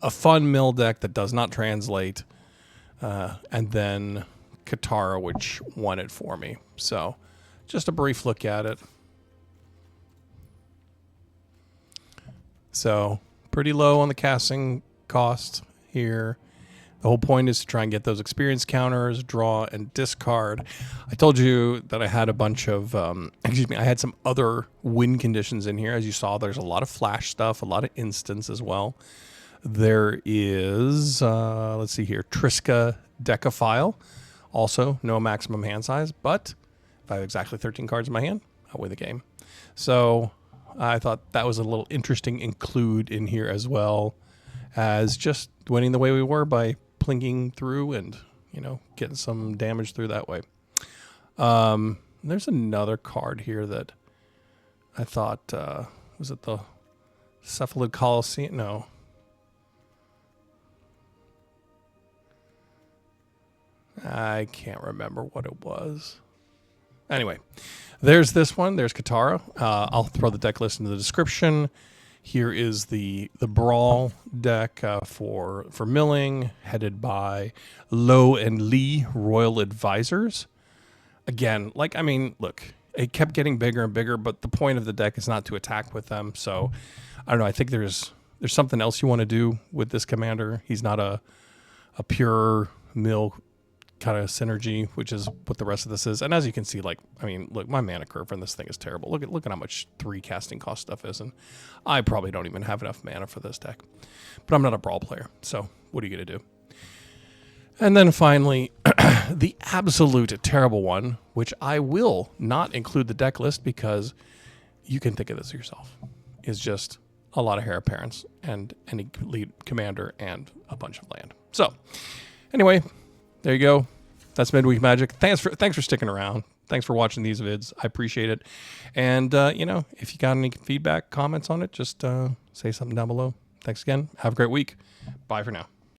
A fun mill deck that does not translate. And then Katara, which won it for me. So just a brief look at it. So pretty low on the casting cost here. The whole point is to try and get those experience counters, draw, and discard. I told you that I had a bunch of, I had some other win conditions in here. As you saw, there's a lot of flash stuff, a lot of instants as well. There is, let's see here, Triska Decaphile. Also, no maximum hand size, but if I have exactly 13 cards in my hand, I'll win the game. So I thought that was a little interesting include in here as well as just winning the way we were by plinking through and, you know, getting some damage through that way. There's another card here that I thought, was it the Cephalid Coliseum? No. I can't remember what it was. Anyway, there's this one. There's Katara. I'll throw the deck list in the description. Here is the Brawl deck for milling, headed by Lowe and Lee Royal Advisors. Again, like, I mean, look, it kept getting bigger and bigger, but the point of the deck is not to attack with them. So I don't know. I think there's something else you want to do with this commander. He's not a pure mill kind of synergy, which is what the rest of this is. And as you can see, like, I mean, look, my mana curve on this thing is terrible. Look at how much 3 casting cost stuff is, and I probably don't even have enough mana for this deck. But I'm not a Brawl player, so what are you going to do? And then finally, the absolute terrible one, which I will not include the deck list because you can think of this yourself, is just a lot of heir apparents and any lead commander and a bunch of land. So anyway, there you go. That's Midweek Magic. Thanks for sticking around. Thanks for watching these vids. I appreciate it. And, you know, if you got any feedback, comments on it, just say something down below. Thanks again. Have a great week. Bye for now.